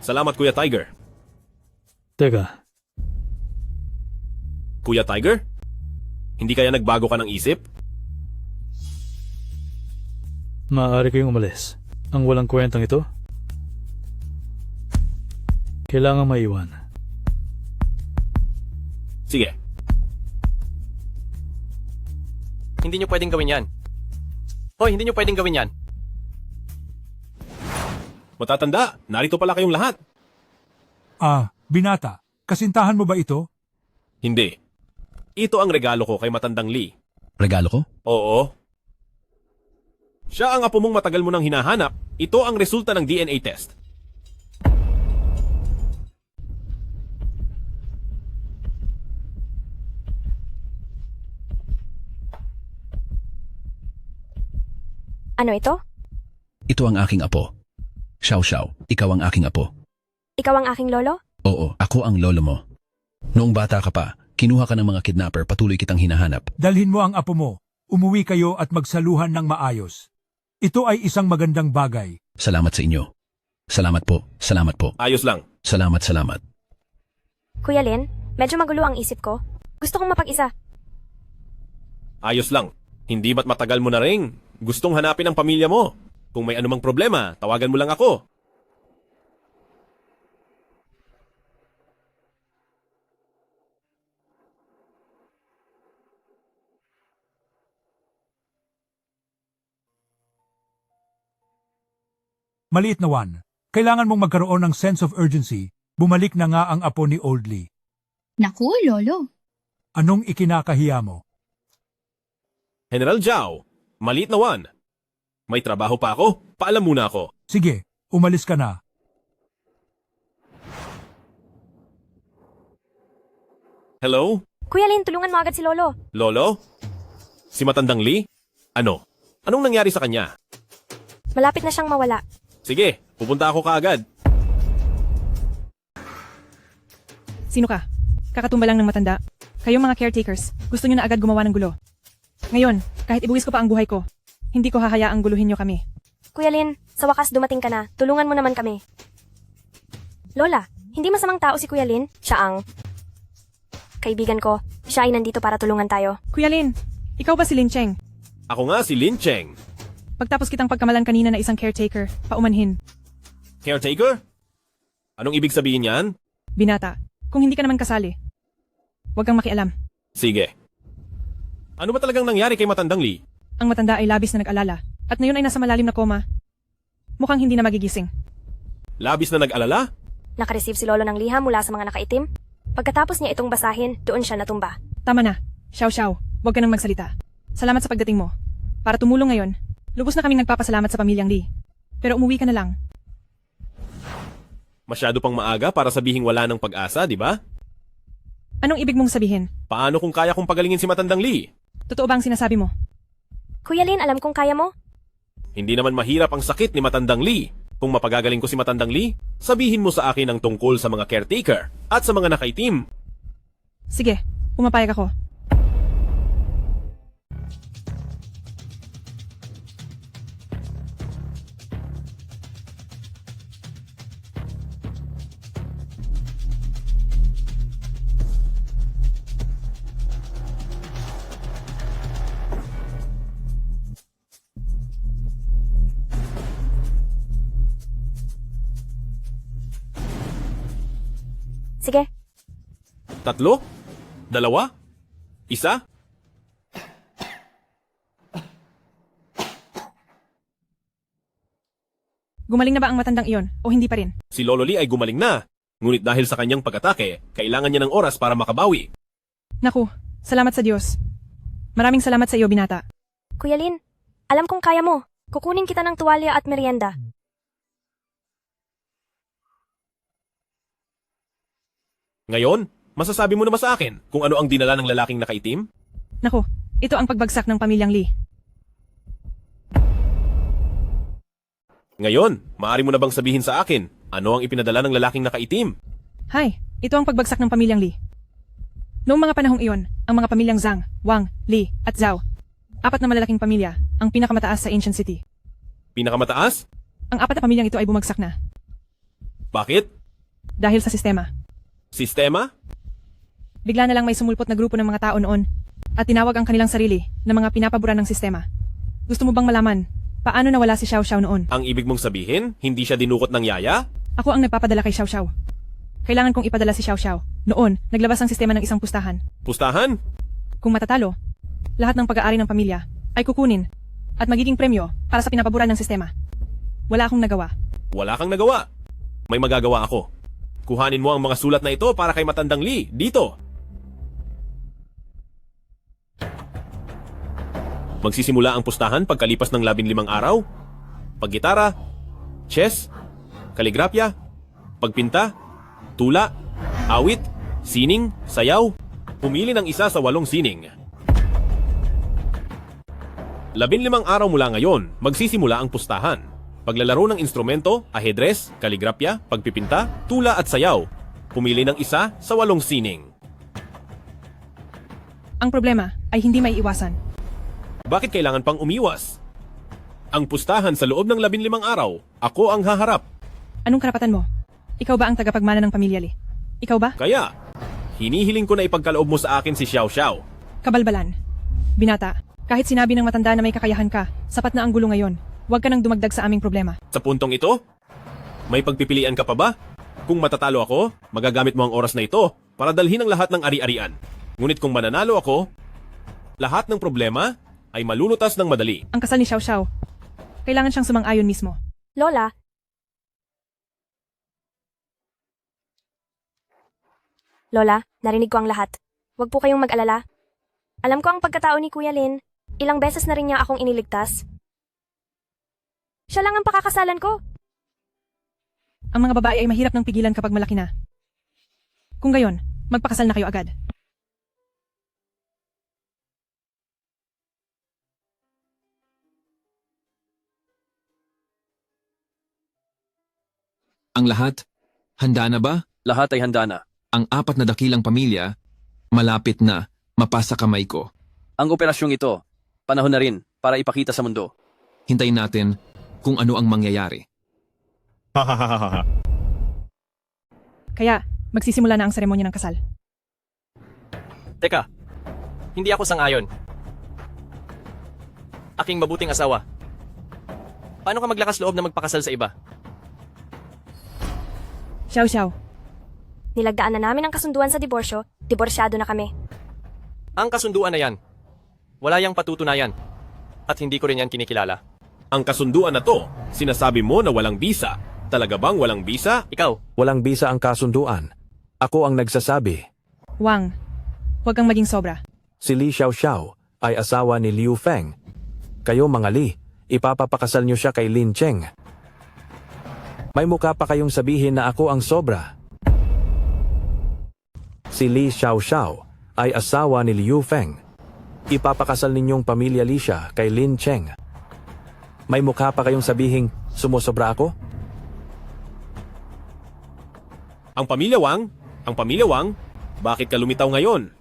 Salamat, Kuya Tiger. Teka, Kuya Tiger? Hindi kaya nagbago ka ng isip? maaari kayong umalis. Ang walang kwentang ito? Kailangan maiwan. Sige. Hindi nyo pwedeng gawin yan. Hoy, hindi nyo pwedeng gawin yan. Matatanda, narito pala kayong lahat. Binata, kasintahan mo ba ito? Hindi. Ito ang regalo ko kay Matandang Lee. Regalo ko? Oo. Siya ang apo mong matagal mo nang hinahanap. Ito ang resulta ng DNA test. Ano ito? Ito ang aking apo. Xiao Xiao, ikaw ang aking apo. Ikaw ang aking lolo? Oo, ako ang lolo mo. Noong bata ka pa, kinuha ka ng mga kidnapper, patuloy kitang hinahanap. Dalhin mo ang apo mo. Umuwi kayo at magsaluhan ng maayos. Ito ay isang magandang bagay. Salamat sa inyo. Salamat po, salamat po. Ayos lang. Salamat, salamat. Kuya Lin, medyo magulo ang isip ko. Gusto kong mapag-isa. Ayos lang. Hindi ba't matagal mo na rin? Gustong hanapin ang pamilya mo. Kung may anumang problema, tawagan mo lang ako. Maliit na Juan, kailangan mong magkaroon ng sense of urgency. Bumalik na nga ang apo ni Old Lee. Naku, lolo. Anong ikinakahiya mo? General Zhao, maliit na Juan. May trabaho pa ako. Paalam muna ako. Sige, umalis ka na. Hello? Kuya Lin, tulungan mo agad si Lolo. Lolo? Si Matandang Lee? Ano? Anong nangyari sa kanya? Malapit na siyang mawala. Sige, pupunta ako kaagad. Sino ka? Kakatumba lang ng matanda. Kayong mga caretakers, gusto nyo na agad gumawa ng gulo. Ngayon, kahit ibuwis ko pa ang buhay ko, hindi ko hahayaang guluhin nyo kami. Kuya Lin, sa wakas dumating ka na. Tulungan mo naman kami. Lola, hindi masamang tao si Kuya Lin. Siya ang kaibigan ko. Siya ay nandito para tulungan tayo. Kuya Lin, ikaw ba si Lin Cheng? Ako nga si Lin Cheng. Pagtapos kitang pagkamalan kanina na isang caretaker, paumanhin. Caretaker? Anong ibig sabihin yan? Binata, kung hindi ka naman kasali, huwag kang makialam. Sige. Ano ba talagang nangyari kay Matandang Lee? Ang matanda ay labis na nag-alala, at ngayon ay nasa malalim na koma. Mukhang hindi na magigising. Labis na nag-alala? Nakareceive si Lolo ng liham mula sa mga nakaitim. Pagkatapos niya itong basahin, doon siya natumba. Tama na. Xiao, huwag ka nang magsalita. Salamat sa pagdating mo. Para tumulong ngayon, lubos na kaming nagpapasalamat sa pamilyang Lee. Pero umuwi ka na lang. Masyado pang maaga para sabihing wala ng pag-asa, di ba? Anong ibig mong sabihin? Paano kung kaya kong pagalingin si Matandang Lee? Totoo ba ang sinasabi mo? Kuya Lin, alam kong kaya mo. Hindi naman mahirap ang sakit ni Matandang Lee. Kung mapagagaling ko si Matandang Lee, sabihin mo sa akin ang tungkol sa mga caretaker at sa mga nakaitim. Sige, pumapayag ako. Sige. 3? 2? 1? Gumaling na ba ang matandang iyon o hindi pa rin? Si Lolo Lee ay gumaling na. Ngunit dahil sa kanyang pag-atake, kailangan niya ng oras para makabawi. Naku, salamat sa Diyos. Maraming salamat sa iyo, binata. Kuya Lin, alam kong kaya mo. Kukunin kita ng tuwalya at merienda. Ngayon, masasabi mo na ba sa akin kung ano ang dinala ng lalaking nakaitim? Naku, ito ang pagbagsak ng pamilyang Lee. Ngayon, maaari mo na bang sabihin sa akin ano ang ipinadala ng lalaking nakaitim? Hay, ito ang pagbagsak ng pamilyang Lee. Noong mga panahong iyon, ang mga pamilyang Zhang, Wang, Li at Zhao, 4 na malalaking pamilya, ang pinakamataas sa Ancient City. Pinakamataas? Ang 4 na pamilyang ito ay bumagsak na. Bakit? Dahil sa sistema. Sistema? Bigla na lang may sumulpot na grupo ng mga tao noon at tinawag ang kanilang sarili na mga pinapabura ng sistema. Gusto mo bang malaman paano nawala si Xiao noon? Ang ibig mong sabihin, hindi siya dinukot ng yaya? Ako ang nagpapadala kay Xiao. Kailangan kong ipadala si Xiao. Noon, naglabas ang sistema ng isang pustahan. Pustahan? Kung matatalo, lahat ng pag-aari ng pamilya ay kukunin at magiging premyo para sa pinapabura ng sistema. Wala akong nagawa. Wala kang nagawa. May magagawa ako. Kuhanin mo ang mga sulat na ito para kay Matandang Lee, dito. Magsisimula ang pustahan pagkalipas ng 15 araw. Paggitara, chess, kaligrapya, pagpinta, tula, awit, sining, sayaw. Pumili ng isa sa 8 sining. 15 araw mula ngayon, magsisimula ang pustahan. Paglalaro ng instrumento, ahedres, kaligrapya, pagpipinta, tula at sayaw. Pumili ng isa sa 8 sining. Ang problema ay hindi may iwasan. Bakit kailangan pang umiwas? Ang pustahan sa loob ng 15 araw, ako ang haharap. Anong karapatan mo? Ikaw ba ang tagapagmana ng pamilya Lee? Ikaw ba? Kaya, hinihiling ko na ipagkaloob mo sa akin si Xiao. Kabalbalan. Binata, kahit sinabi ng matanda na may kakayahan ka, sapat na ang gulo ngayon. Huwag ka nang dumagdag sa aming problema. Sa puntong ito, may pagpipilian ka pa ba? Kung matatalo ako, magagamit mo ang oras na ito para dalhin ang lahat ng ari-arian. Ngunit kung mananalo ako, lahat ng problema ay malulutas ng madali. Ang kasal ni Xiao, kailangan siyang sumang-ayon mismo. Lola, narinig ko ang lahat. Huwag po kayong mag-alala. Alam ko ang pagkatao ni Kuya Lin. Ilang beses na rin niya akong iniligtas. Siya lang ang pakakasalan ko. Ang mga babae ay mahirap ng pigilan kapag malaki na. Kung gayon, magpakasal na kayo agad. Ang lahat, handa na ba? Lahat ay handa na. Ang 4 na dakilang pamilya, malapit na mapasa kamay ko. Ang operasyong ito, panahon na rin para ipakita sa mundo. Hintayin natin kung ano ang mangyayari. Kaya, magsisimula na ang seremonya ng kasal. Teka, Hindi ako sang-ayon. Aking mabuting asawa. Paano ka maglakas loob na magpakasal sa iba? Xiao Xiao, Nilagdaan na namin ang kasunduan sa diborsyo, diborsyado na kami. Ang kasunduan na yan. Wala yang patutunayan. At hindi ko rin yan kinikilala. Ang kasunduan na to, sinasabi mo na walang bisa. Talaga bang walang bisa? Ikaw. Walang bisa ang kasunduan. Ako ang nagsasabi. Wang, huwag kang maging sobra. Si Li Xiaoxiao ay asawa ni Liu Feng. Kayo mga Li, ipapapakasal niyo siya kay Lin Cheng. May mukha pa kayong sabihin na ako ang sobra. Si Li Xiaoxiao ay asawa ni Liu Feng. Ipapakasal ninyong pamilya Li siya kay Lin Cheng. May mukha pa kayong sabihing sumusobra ako? Ang pamilya Wang, bakit ka lumitaw ngayon?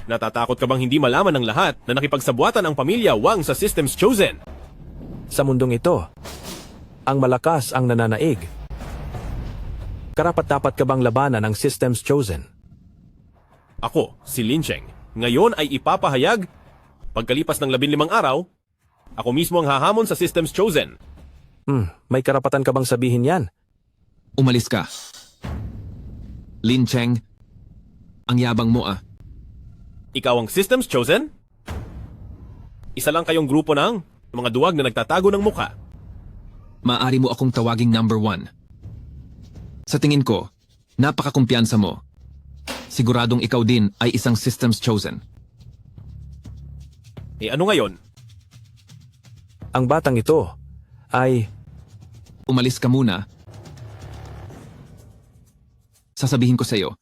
Natatakot ka bang hindi malaman ng lahat na nakipagsabuatan ang pamilya Wang sa Systems Chosen? Sa mundong ito, ang malakas ang nananaig. Karapat-dapat ka bang labanan ang Systems Chosen? Ako, si Lin Cheng, ngayon ay ipapahayag. Pagkalipas ng 15 araw, ako mismo ang hahamon sa Systems Chosen. May karapatan ka bang sabihin yan? Umalis ka. Lin Cheng, ang yabang mo ah. Ikaw ang Systems Chosen? Isa lang kayong grupo ng mga duwag na nagtatago ng muka. Maaari mo akong tawaging number 1. Sa tingin ko, napakakumpiyansa mo. Siguradong ikaw din ay isang Systems Chosen. Ano ngayon? Ang batang ito ay... Umalis ka muna. Sasabihin ko sa iyo,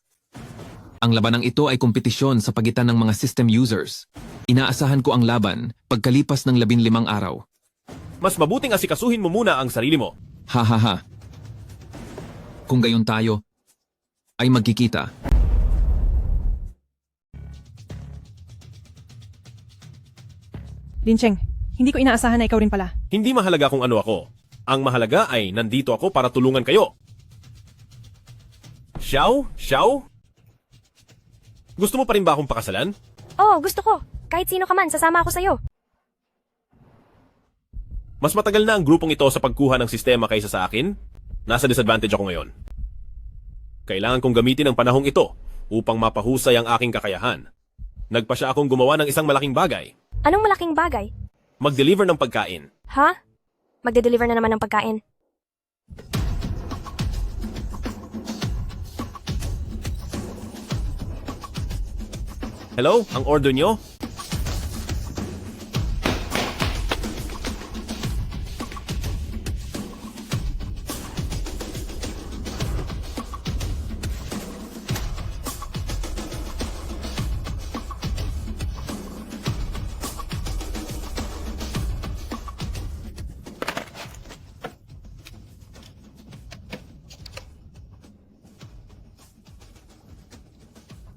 ang labanang ito ay kompetisyon sa pagitan ng mga system users. Inaasahan ko ang laban pagkalipas ng 15 araw. Mas mabuting asikasuhin mo muna ang sarili mo. Ha ha ha. Kung gayon tayo, ay magkikita. Lin Cheng, hindi ko inaasahan na ikaw rin pala. Hindi mahalaga kung ano ako. Ang mahalaga ay nandito ako para tulungan kayo. Xiao? Gusto mo pa rin ba akong pakasalan? Oo, gusto ko. Kahit sino ka man, sasama ako sa'yo. Mas matagal na ang grupong ito sa pagkuha ng sistema kaysa sa akin. Nasa disadvantage ako ngayon. Kailangan kong gamitin ang panahong ito upang mapahusay ang aking kakayahan. Nagpa siya akong gumawa ng isang malaking bagay. Anong malaking bagay? Mag-deliver ng pagkain. Ha? Magde-deliver na naman ng pagkain. Hello? Ang order nyo?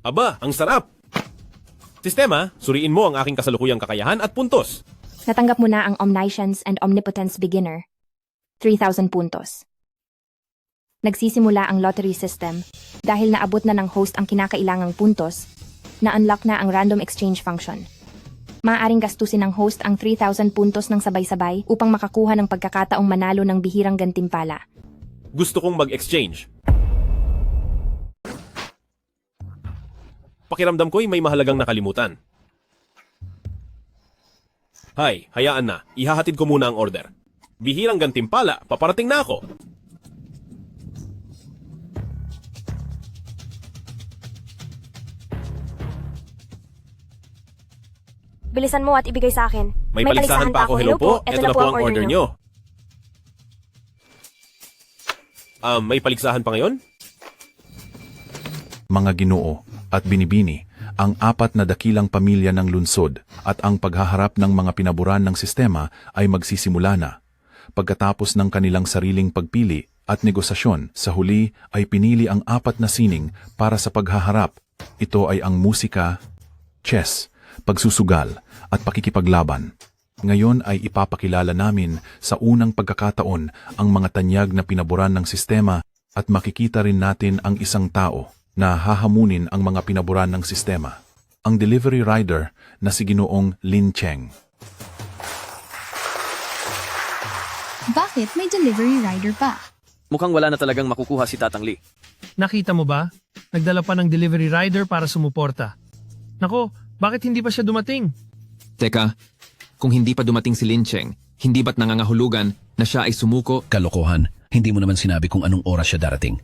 Aba, ang sarap! Sistema, suriin mo ang aking kasalukuyang kakayahan at puntos. Natanggap mo na ang Omniscience and Omnipotence Beginner. 3,000 puntos. Nagsisimula ang lottery system. Dahil naabot na ng host ang kinakailangang puntos, na-unlock na ang random exchange function. Maaaring gastusin ng host ang 3,000 puntos ng sabay-sabay upang makakuha ng pagkakataong manalo ng bihirang gantimpala. Gusto kong mag-exchange. Pakiramdam ko'y may mahalagang nakalimutan. Hay, hayaan na. Ihahatid ko muna ang order. Bihirang gantimpala, paparating na ako. Bilisan mo at ibigay sa akin. May paligsahan pa ako. Hello po. Ito na po ang order nyo. May paligsahan pa ngayon? Mga Ginoo at binibini, ang 4 na dakilang pamilya ng lungsod at ang paghaharap ng mga pinaboran ng sistema ay magsisimula na. Pagkatapos ng kanilang sariling pagpili at negosasyon, sa huli ay pinili ang 4 na sining para sa paghaharap. Ito ay ang musika, chess, pagsusugal at pakikipaglaban. Ngayon ay ipapakilala namin sa unang pagkakataon ang mga tanyag na pinaboran ng sistema at makikita rin natin ang isang tao na hahamunin ang mga pinaboran ng sistema. ang delivery rider na si Ginoong Lin Cheng. Bakit may delivery rider pa? Mukhang wala na talagang makukuha si Tatang Lee. Nakita mo ba? Nagdala pa ng delivery rider para sumuporta. Nako, bakit hindi pa siya dumating? Teka, kung hindi pa dumating si Lin Cheng, hindi ba't nangangahulugan na siya ay sumuko? Kalokohan, hindi mo naman sinabi kung anong oras siya darating.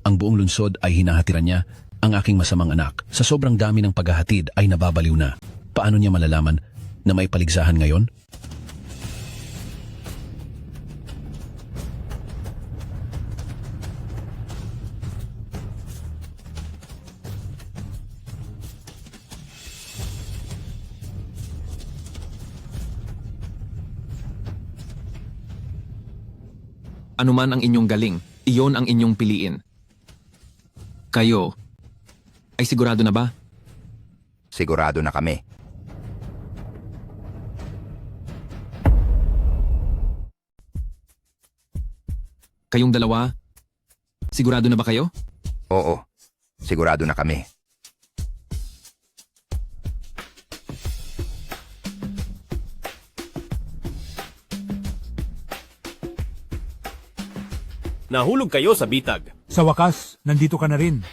Ang buong lungsod ay hinahatiran niya. Ang aking masamang anak, sa sobrang dami ng paghahatid ay nababaliw na. Paano niya malalaman na may paligsahan ngayon? Anuman ang inyong galing, iyon ang inyong piliin. Kayo, ay sigurado na ba? Sigurado na kami. Kayong dalawa, sigurado na ba kayo? Oo, sigurado na kami. Nahulog kayo sa bitag. Sa wakas, nandito ka na rin.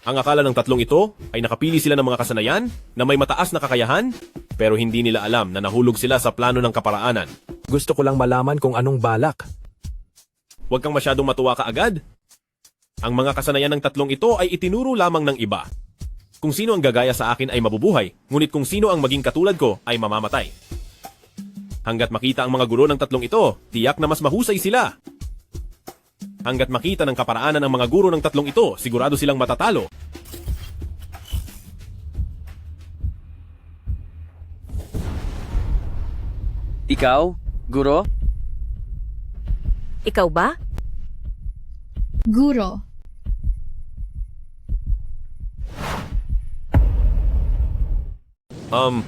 Ang akala ng tatlong ito ay nakapili sila ng mga kasanayan na may mataas na kakayahan, pero hindi nila alam na nahulog sila sa plano ng kaparaanan. Gusto ko lang malaman kung anong balak. Huwag kang masyadong matuwa kaagad. Ang mga kasanayan ng tatlong ito ay itinuro lamang ng iba. Kung sino ang gagaya sa akin ay mabubuhay, ngunit kung sino ang maging katulad ko ay mamamatay. Hanggat makita ang mga guro ng tatlong ito, tiyak na mas mahusay sila. Hanggat makita ng kaparaanan ang mga guro ng tatlong ito, sigurado silang matatalo. Ikaw, guro? Ikaw ba? Guro. Um,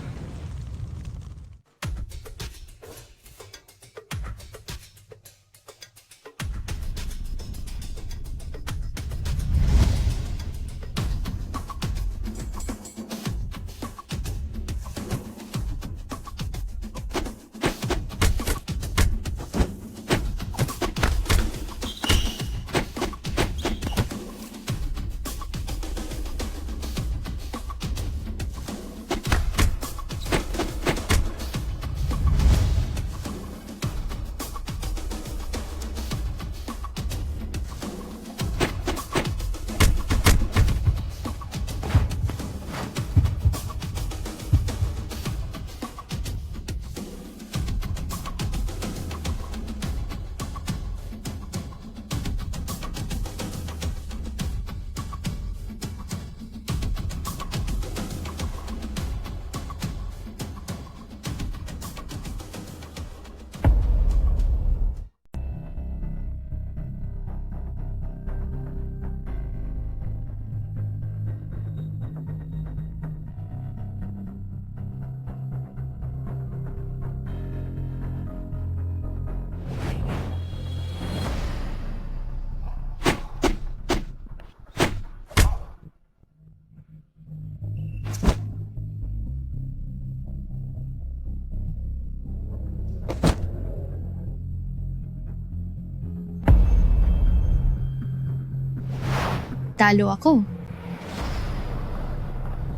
Talo ako.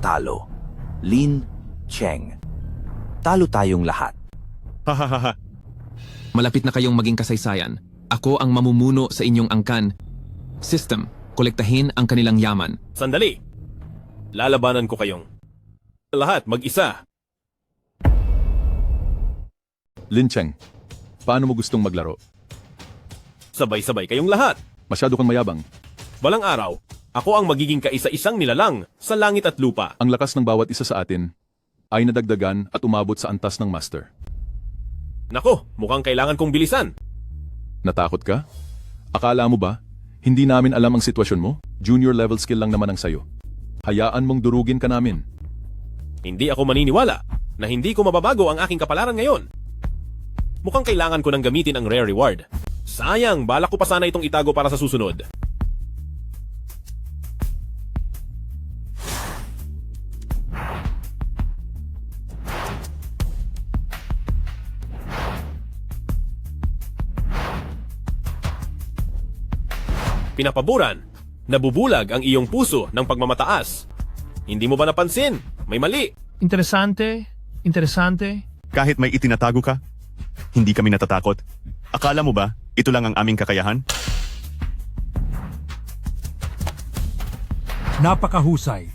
Talo. Lin Cheng. Talo tayong lahat. Hahaha. Malapit na kayong maging kasaysayan. Ako ang mamumuno sa inyong angkan. System, kolektahin ang kanilang yaman. Sandali. Lalabanan ko kayong lahat mag-isa. Lin Cheng, paano mo gustong maglaro? Sabay-sabay kayong lahat. Masyado kang mayabang. Balang araw, ako ang magiging kaisa-isang nilalang sa langit at lupa. Ang lakas ng bawat isa sa atin ay nadagdagan at umabot sa antas ng master. Nako, mukhang kailangan kong bilisan. Natakot ka? Akala mo ba, hindi namin alam ang sitwasyon mo? Junior level skill lang naman ang sayo. Hayaan mong durugin ka namin. Hindi ako maniniwala na hindi ko mababago ang aking kapalaran ngayon. Mukhang kailangan ko nang gamitin ang rare reward. Sayang, balak ko pa sana itong itago para sa susunod. Pinapaburan. Nabubulag ang iyong puso ng pagmamataas. Hindi mo ba napansin? May mali. Interesante, interesante. Kahit may itinatago ka, hindi kami natatakot. Akala mo ba, ito lang ang aming kakayahan? Napakahusay.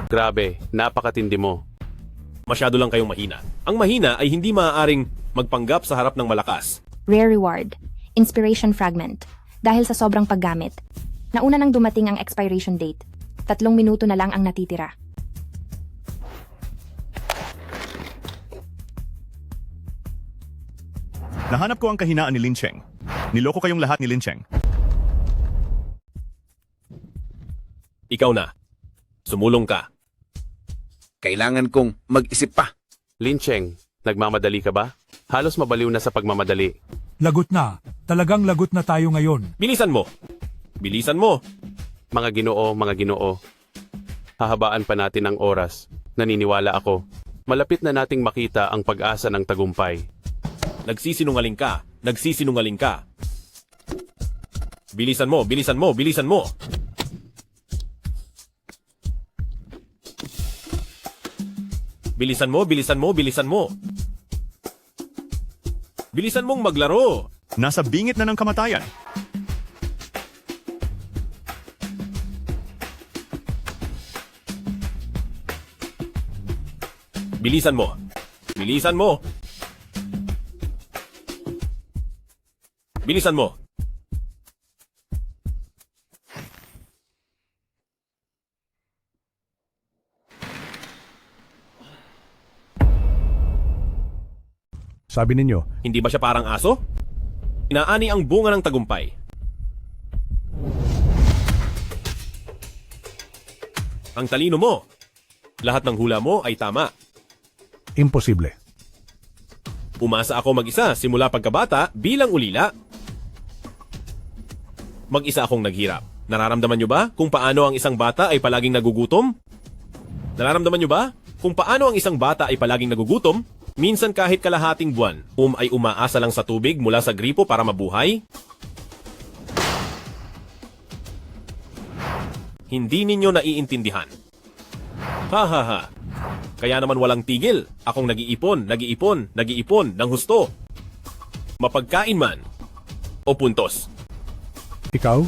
Grabe, napakatindi mo. Masyado lang kayong mahina. Ang mahina ay hindi maaaring magpanggap sa harap ng malakas. Rare reward. Inspiration fragment. Dahil sa sobrang paggamit. Nauna nang dumating ang expiration date. 3 minuto na lang ang natitira. Nahanap ko ang kahinaan ni Lin Cheng. Niloko kayong lahat ni Lin Cheng. Ikaw na. Sumulong ka. Kailangan kong mag-isip pa. Lin Cheng, nagmamadali ka ba? Halos mabaliw na sa pagmamadali. Lagot na. Talagang lagot na tayo ngayon. Bilisan mo. Bilisan mo. Mga ginoo. Hahabaan pa natin ang oras. Naniniwala ako. Malapit na nating makita ang pag-asa ng tagumpay. Nagsisinungaling ka. Nagsisinungaling ka. Bilisan mo, bilisan mo, bilisan mo. Bilisan mo, bilisan mo, bilisan mo. Bilisan mong maglaro. Nasa bingit na ng kamatayan. Bilisan mo. Bilisan mo. Bilisan mo. Sabi ninyo, Hindi ba siya parang aso? Inaani ang bunga ng tagumpay. Ang talino mo. Lahat ng hula mo ay tama. imposible. Umasa ako mag-isa simula pagkabata bilang ulila. Mag-isa akong naghirap. Nararamdaman nyo ba kung paano ang isang bata ay palaging nagugutom? Nararamdaman nyo ba kung paano ang isang bata ay palaging nagugutom? Minsan kahit kalahating buwan, ay umaasa lang sa tubig mula sa gripo para mabuhay? Hindi ninyo naiintindihan. Ha ha ha. Kaya naman walang tigil. Akong nag-iipon ng husto. Mapagkain man o puntos. Ikaw?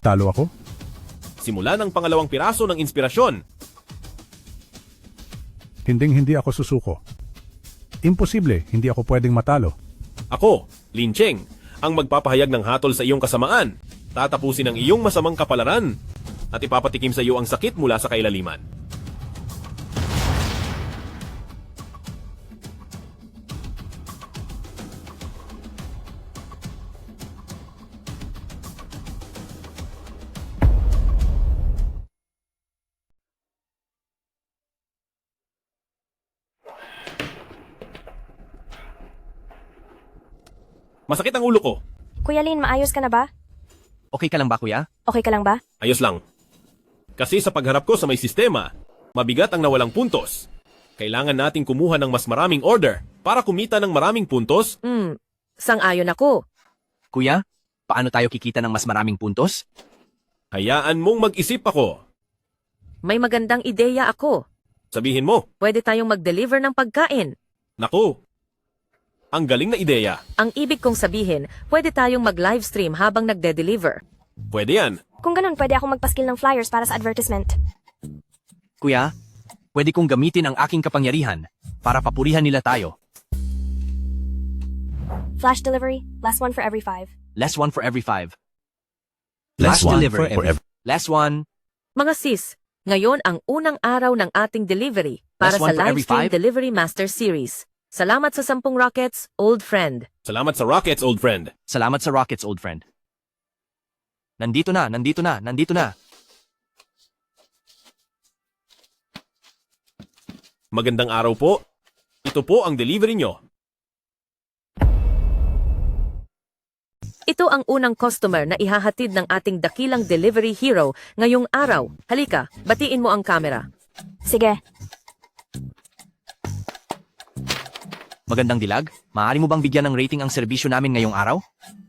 Talo ako? Simula ng pangalawang piraso ng inspirasyon. Hinding-hindi ako susuko. Imposible, hindi ako pwedeng matalo. Ako, Lin Cheng, ang magpapahayag ng hatol sa iyong kasamaan. Tatapusin ang iyong masamang kapalaran at ipapatikim sa iyo ang sakit mula sa kailaliman. Masakit ang ulo ko. Kuya Lin, maayos ka na ba? Okay ka lang ba, kuya? Okay ka lang ba? Ayos lang. Kasi sa pagharap ko sa may sistema, mabigat ang nawalang puntos. Kailangan nating kumuha ng mas maraming order para kumita ng maraming puntos. Sang-ayon ako. Kuya, paano tayo kikita ng mas maraming puntos? Hayaan mong mag-isip ako. May magandang ideya ako. Sabihin mo. Pwede tayong mag-deliver ng pagkain. Naku, ang galing na ideya. Ang ibig kong sabihin, pwede tayong mag-livestream habang nagde-deliver. Pwede yan. Kung ganun, pwede akong magpaskil ng flyers para sa advertisement. Kuya, pwede kong gamitin ang aking kapangyarihan para papurihan nila tayo. Flash delivery, less one for every 5. Less one for every 5. Less one delivery. for every. Less one. Mga sis, ngayon ang unang araw ng ating delivery para Less sa one for every Livestream 5? Delivery Master Series. Salamat sa 10 rockets, old friend. Salamat sa rockets, old friend. Salamat sa rockets, old friend. Nandito na. Magandang araw po. Ito po ang delivery nyo. Ito ang unang customer na ihahatid ng ating dakilang delivery hero ngayong araw. Halika, batiin mo ang camera. Sige. Magandang dilag, maaari mo bang bigyan ng rating ang serbisyo namin ngayong araw?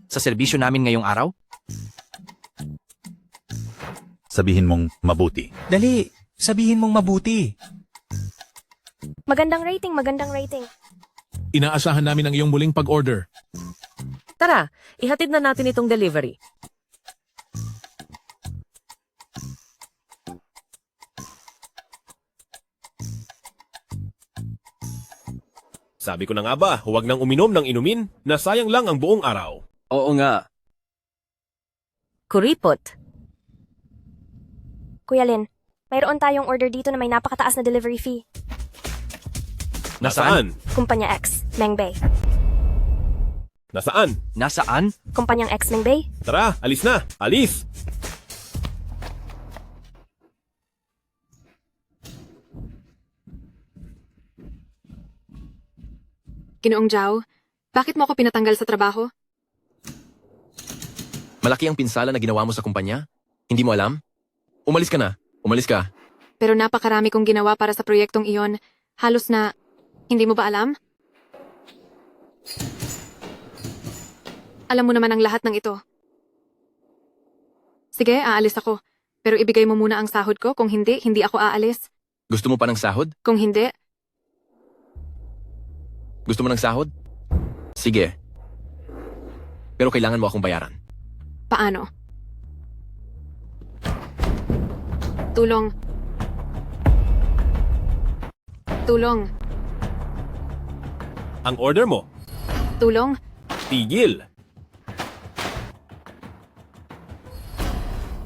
Sa serbisyo namin ngayong araw? Sabihin mong mabuti. Dali, sabihin mong mabuti. Magandang rating, magandang rating. Inaasahan namin ang iyong muling pag-order. Tara, ihatid na natin itong delivery. Sabi ko na nga ba, huwag nang uminom ng inumin, na sayang lang ang buong araw. Oo nga. Kuripot. Kuya Lin, mayroon tayong order dito na may napakataas na delivery fee. Nasaan? Kumpanya X, Mengbei. Nasaan? Nasaan? Kumpanyang X, Mengbei. Tara, alis na! Alis! Ginoong Zhao, bakit mo ako pinatanggal sa trabaho? Malaki ang pinsala na ginawa mo sa kumpanya? Hindi mo alam? Umalis ka na. Umalis ka. Pero napakarami kong ginawa para sa proyektong iyon. Halos na, hindi mo ba alam? Alam mo naman ang lahat ng ito. Sige, aalis ako. Pero ibigay mo muna ang sahod ko. Kung hindi, hindi ako aalis. Gusto mo pa ng sahod? Kung hindi, Gusto mo ng sahod? Sige. Pero kailangan mo akong bayaran. paano? Tulong. Tulong. Ang order mo. Tulong. Tigil.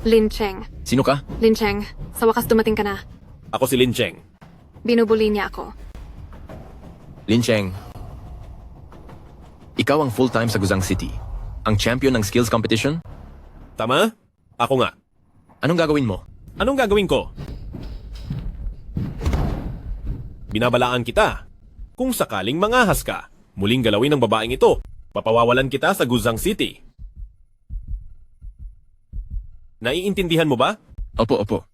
Lin Cheng. Sino ka? Lin Cheng, sa wakas dumating ka na. Ako si Lin Cheng. Binubuli niya ako. Lin Cheng. Ikaw ang full-time sa Guzang City. Ang champion ng skills competition? Tama? Ako nga. Anong gagawin mo? Anong gagawin ko? Binabalaan kita. Kung sakaling mangahas ka, muling galawin ng babaeng ito. Papawawalan kita sa Guzang City. Naiintindihan mo ba? Opo, opo.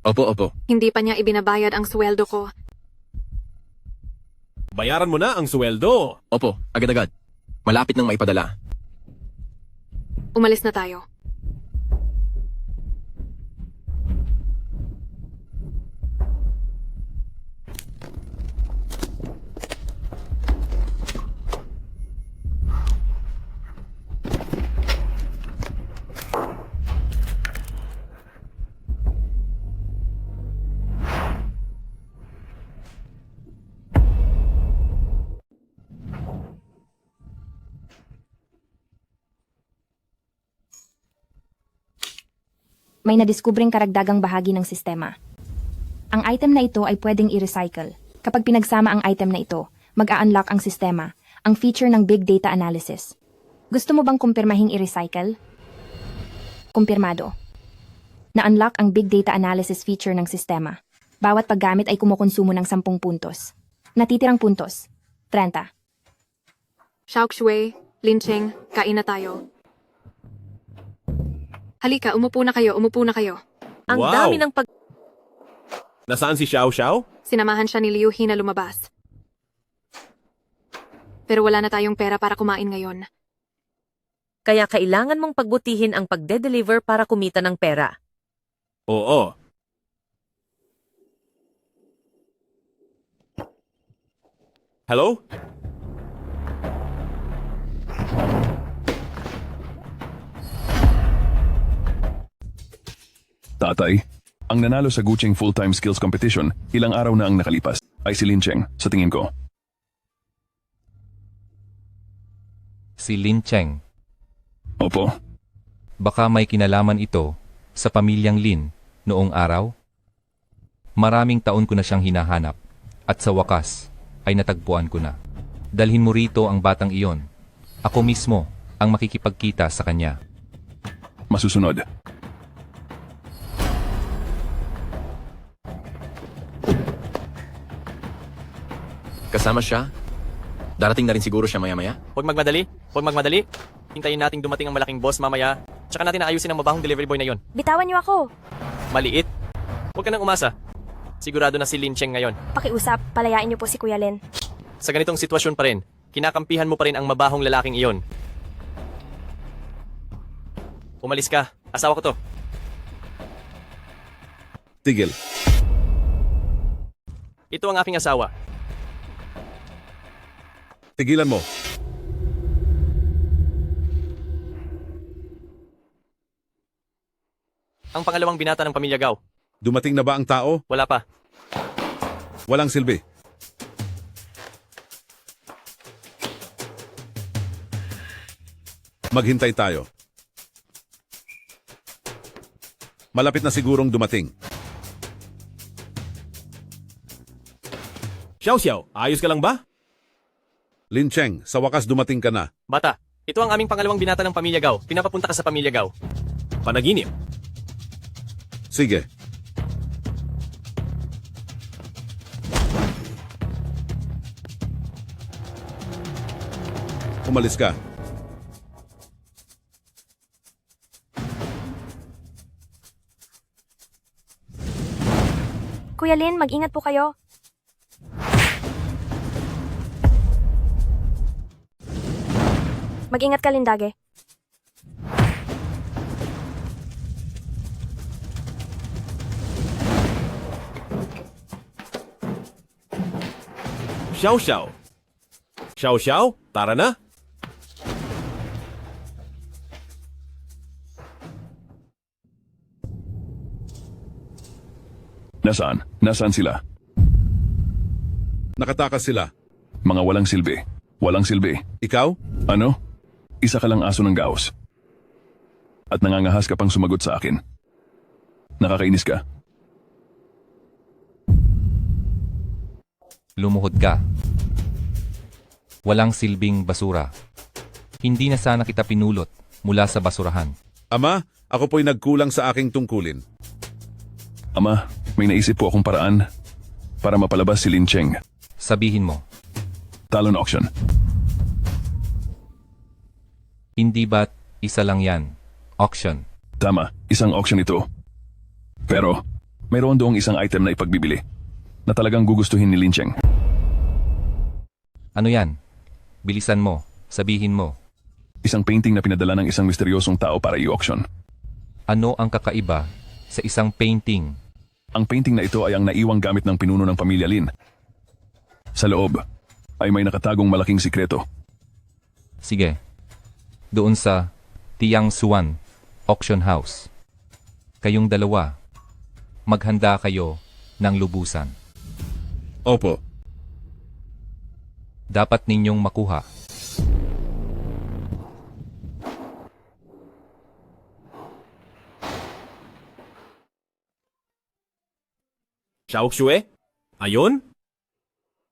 Opo, opo. Hindi pa niya ibinabayad ang sweldo ko. Bayaran mo na ang sweldo. Opo, agad-agad. Malapit nang maipadala. Umalis na tayo. May nadiskubreng karagdagang bahagi ng sistema. Ang item na ito ay pwedeng i-recycle. Kapag pinagsama ang item na ito, mag-a-unlock ang sistema, ang feature ng Big Data Analysis. Gusto mo bang kumpirmahing i-recycle? Kumpirmado. Na-unlock ang Big Data Analysis feature ng sistema. Bawat paggamit ay kumukonsumo ng 10 puntos. Natitirang puntos, 30. Xiao Shui, Lin Cheng, kain na tayo. Halika, umupo na kayo, umupo na kayo. Ang Wow! dami ng Nasaan si Xiao Xiao? Sinamahan siya ni Liu He na lumabas. Pero wala na tayong pera para kumain ngayon. Kaya kailangan mong pagbutihin ang pagde-deliver para kumita ng pera. Oo. Hello? Tatay, ang nanalo sa Gucheng Full-Time Skills Competition ilang araw na ang nakalipas ay si Lin Cheng, sa tingin ko. Si Lin Cheng. Opo. Baka may kinalaman ito sa pamilyang Lin noong araw? Maraming taon ko na siyang hinahanap at sa wakas ay natagpuan ko na. Dalhin mo rito ang batang iyon. Ako mismo ang makikipagkita sa kanya. Masusunod. Kasama siya? Darating na rin siguro siya maya-maya? Huwag magmadali. Huwag magmadali. Hintayin nating dumating ang malaking boss mamaya. Tsaka natin naayusin ang mabahong delivery boy na yon. Bitawan niyo ako. Maliit. Huwag ka nang umasa. Sigurado na si Lin Cheng ngayon. Pakiusap, palayain niyo po si Kuya Lin. Sa ganitong sitwasyon pa rin, kinakampihan mo pa rin ang mabahong lalaking iyon. Umalis ka. Asawa ko to. Tigil. Ito ang aking asawa. Tigilan mo. Ang pangalawang binata ng pamilya Gao. Dumating na ba ang tao? Wala pa. Walang silbi. Maghintay tayo. Malapit na sigurong dumating. Xiao Xiao, ayos ka lang ba? Lin Cheng, sa wakas dumating ka na. Bata, ito ang aming pangalawang binata ng pamilya Gao. Pinapapunta ka sa pamilya Gao. Panaginip. Sige. Umalis ka. Kuya Lin, mag-ingat po kayo. Mag-ingat ka, Lindage. Xiao Xiao. Xiao Xiao, tara na. Nasaan? Nasaan sila? Nakatakas sila. Mga walang silbi. Walang silbi. Ikaw? Ano? Isa ka lang aso ng Gaos. At nangangahas ka pang sumagot sa akin. Nakakainis ka. Lumuhod ka. Walang silbing basura. Hindi na sana kita pinulot mula sa basurahan. Ama, ako po'y nagkulang sa aking tungkulin. Ama, may naisip po akong paraan para mapalabas si Lin Cheng. Sabihin mo. Talon auction. Hindi ba't isa lang yan? Auction. Tama, isang auction ito. Pero, mayroon doong isang item na ipagbibili na talagang gugustuhin ni Lin Cheng. Ano yan? Bilisan mo. Sabihin mo. Isang painting na pinadala ng isang misteryosong tao para i-auction. Ano ang kakaiba sa isang painting? Ang painting na ito ay ang naiwang gamit ng pinuno ng pamilya Lin. Sa loob ay may nakatagong malaking sikreto. Sige. Doon sa Tiang Suan Auction House. Kayong dalawa, maghanda kayo ng lubusan. Opo. Dapat ninyong makuha. Xiao Xue? Ayon?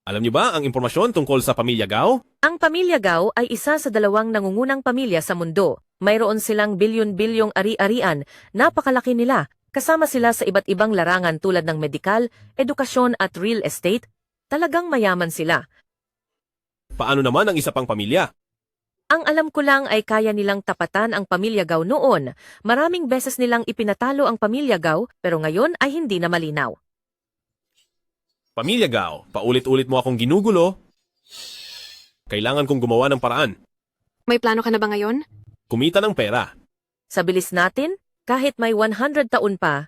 Alam niyo ba ang impormasyon tungkol sa pamilya Gao? Ang pamilya Gao ay isa sa dalawang nangungunang pamilya sa mundo. Mayroon silang bilyon-bilyong ari-arian, napakalaki nila. Kasama sila sa iba't ibang larangan tulad ng medikal, edukasyon at real estate. Talagang mayaman sila. Paano naman ang isa pang pamilya? Ang alam ko lang ay kaya nilang tapatan ang pamilya Gao noon. Maraming beses nilang ipinatalo ang pamilya Gao pero ngayon ay hindi na malinaw. Pamilya Gao, paulit-ulit mo akong ginugulo. Kailangan kong gumawa ng paraan. May plano ka na ba ngayon? Kumita ng pera. Sa bilis natin, kahit may 100 taon pa,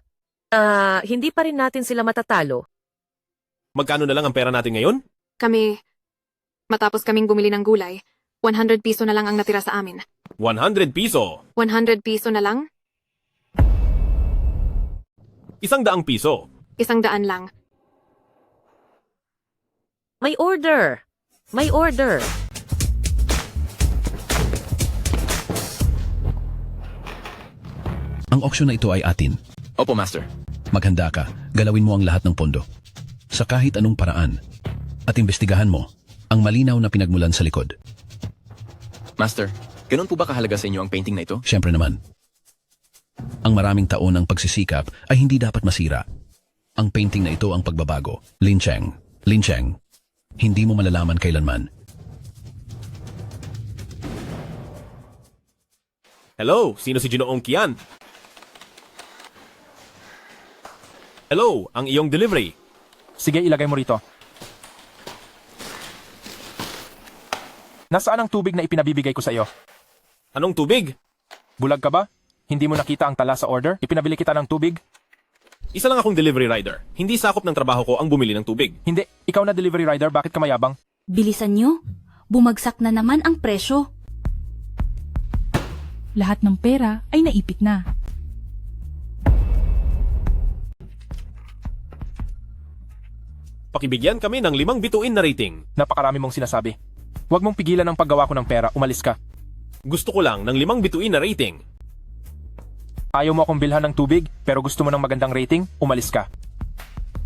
hindi pa rin natin sila matatalo. Magkano na lang ang pera natin ngayon? Matapos kaming bumili ng gulay, 100 piso na lang ang natira sa amin. 100 piso. 100 piso na lang? 100 piso. 100 lang. May order! May order! Ang auction na ito ay atin. Opo, Master. Maghanda ka, galawin mo ang lahat ng pondo. Sa kahit anong paraan. At imbestigahan mo ang malinaw na pinagmulan sa likod. Master, ganun po ba kahalaga sa inyo ang painting na ito? Siyempre naman. Ang maraming taon ng pagsisikap ay hindi dapat masira. Ang painting na ito ang pagbabago. Lin Cheng. Lin Cheng. Hindi mo malalaman kailanman. Hello, sino si Ginoong Kian? Hello, ang iyong delivery. Sige, ilagay mo rito. Nasaan ang tubig na ipinabibigay ko sa iyo? Anong tubig? Bulag ka ba? Hindi mo nakita ang tala sa order? Ipinabili kita ng tubig? Isa lang akong delivery rider. Hindi sakop ng trabaho ko ang bumili ng tubig. Hindi. Ikaw na delivery rider, bakit ka mayabang? Bilisan nyo. Bumagsak na naman ang presyo. Lahat ng pera ay naipit na. Pakibigyan kami ng 5 bituin na rating. Napakarami mong sinasabi. Huwag mong pigilan ang paggawa ko ng pera, umalis ka. Gusto ko lang ng 5 bituin na rating. Ayaw mo akong bilhan ng tubig, pero gusto mo ng magandang rating, umalis ka.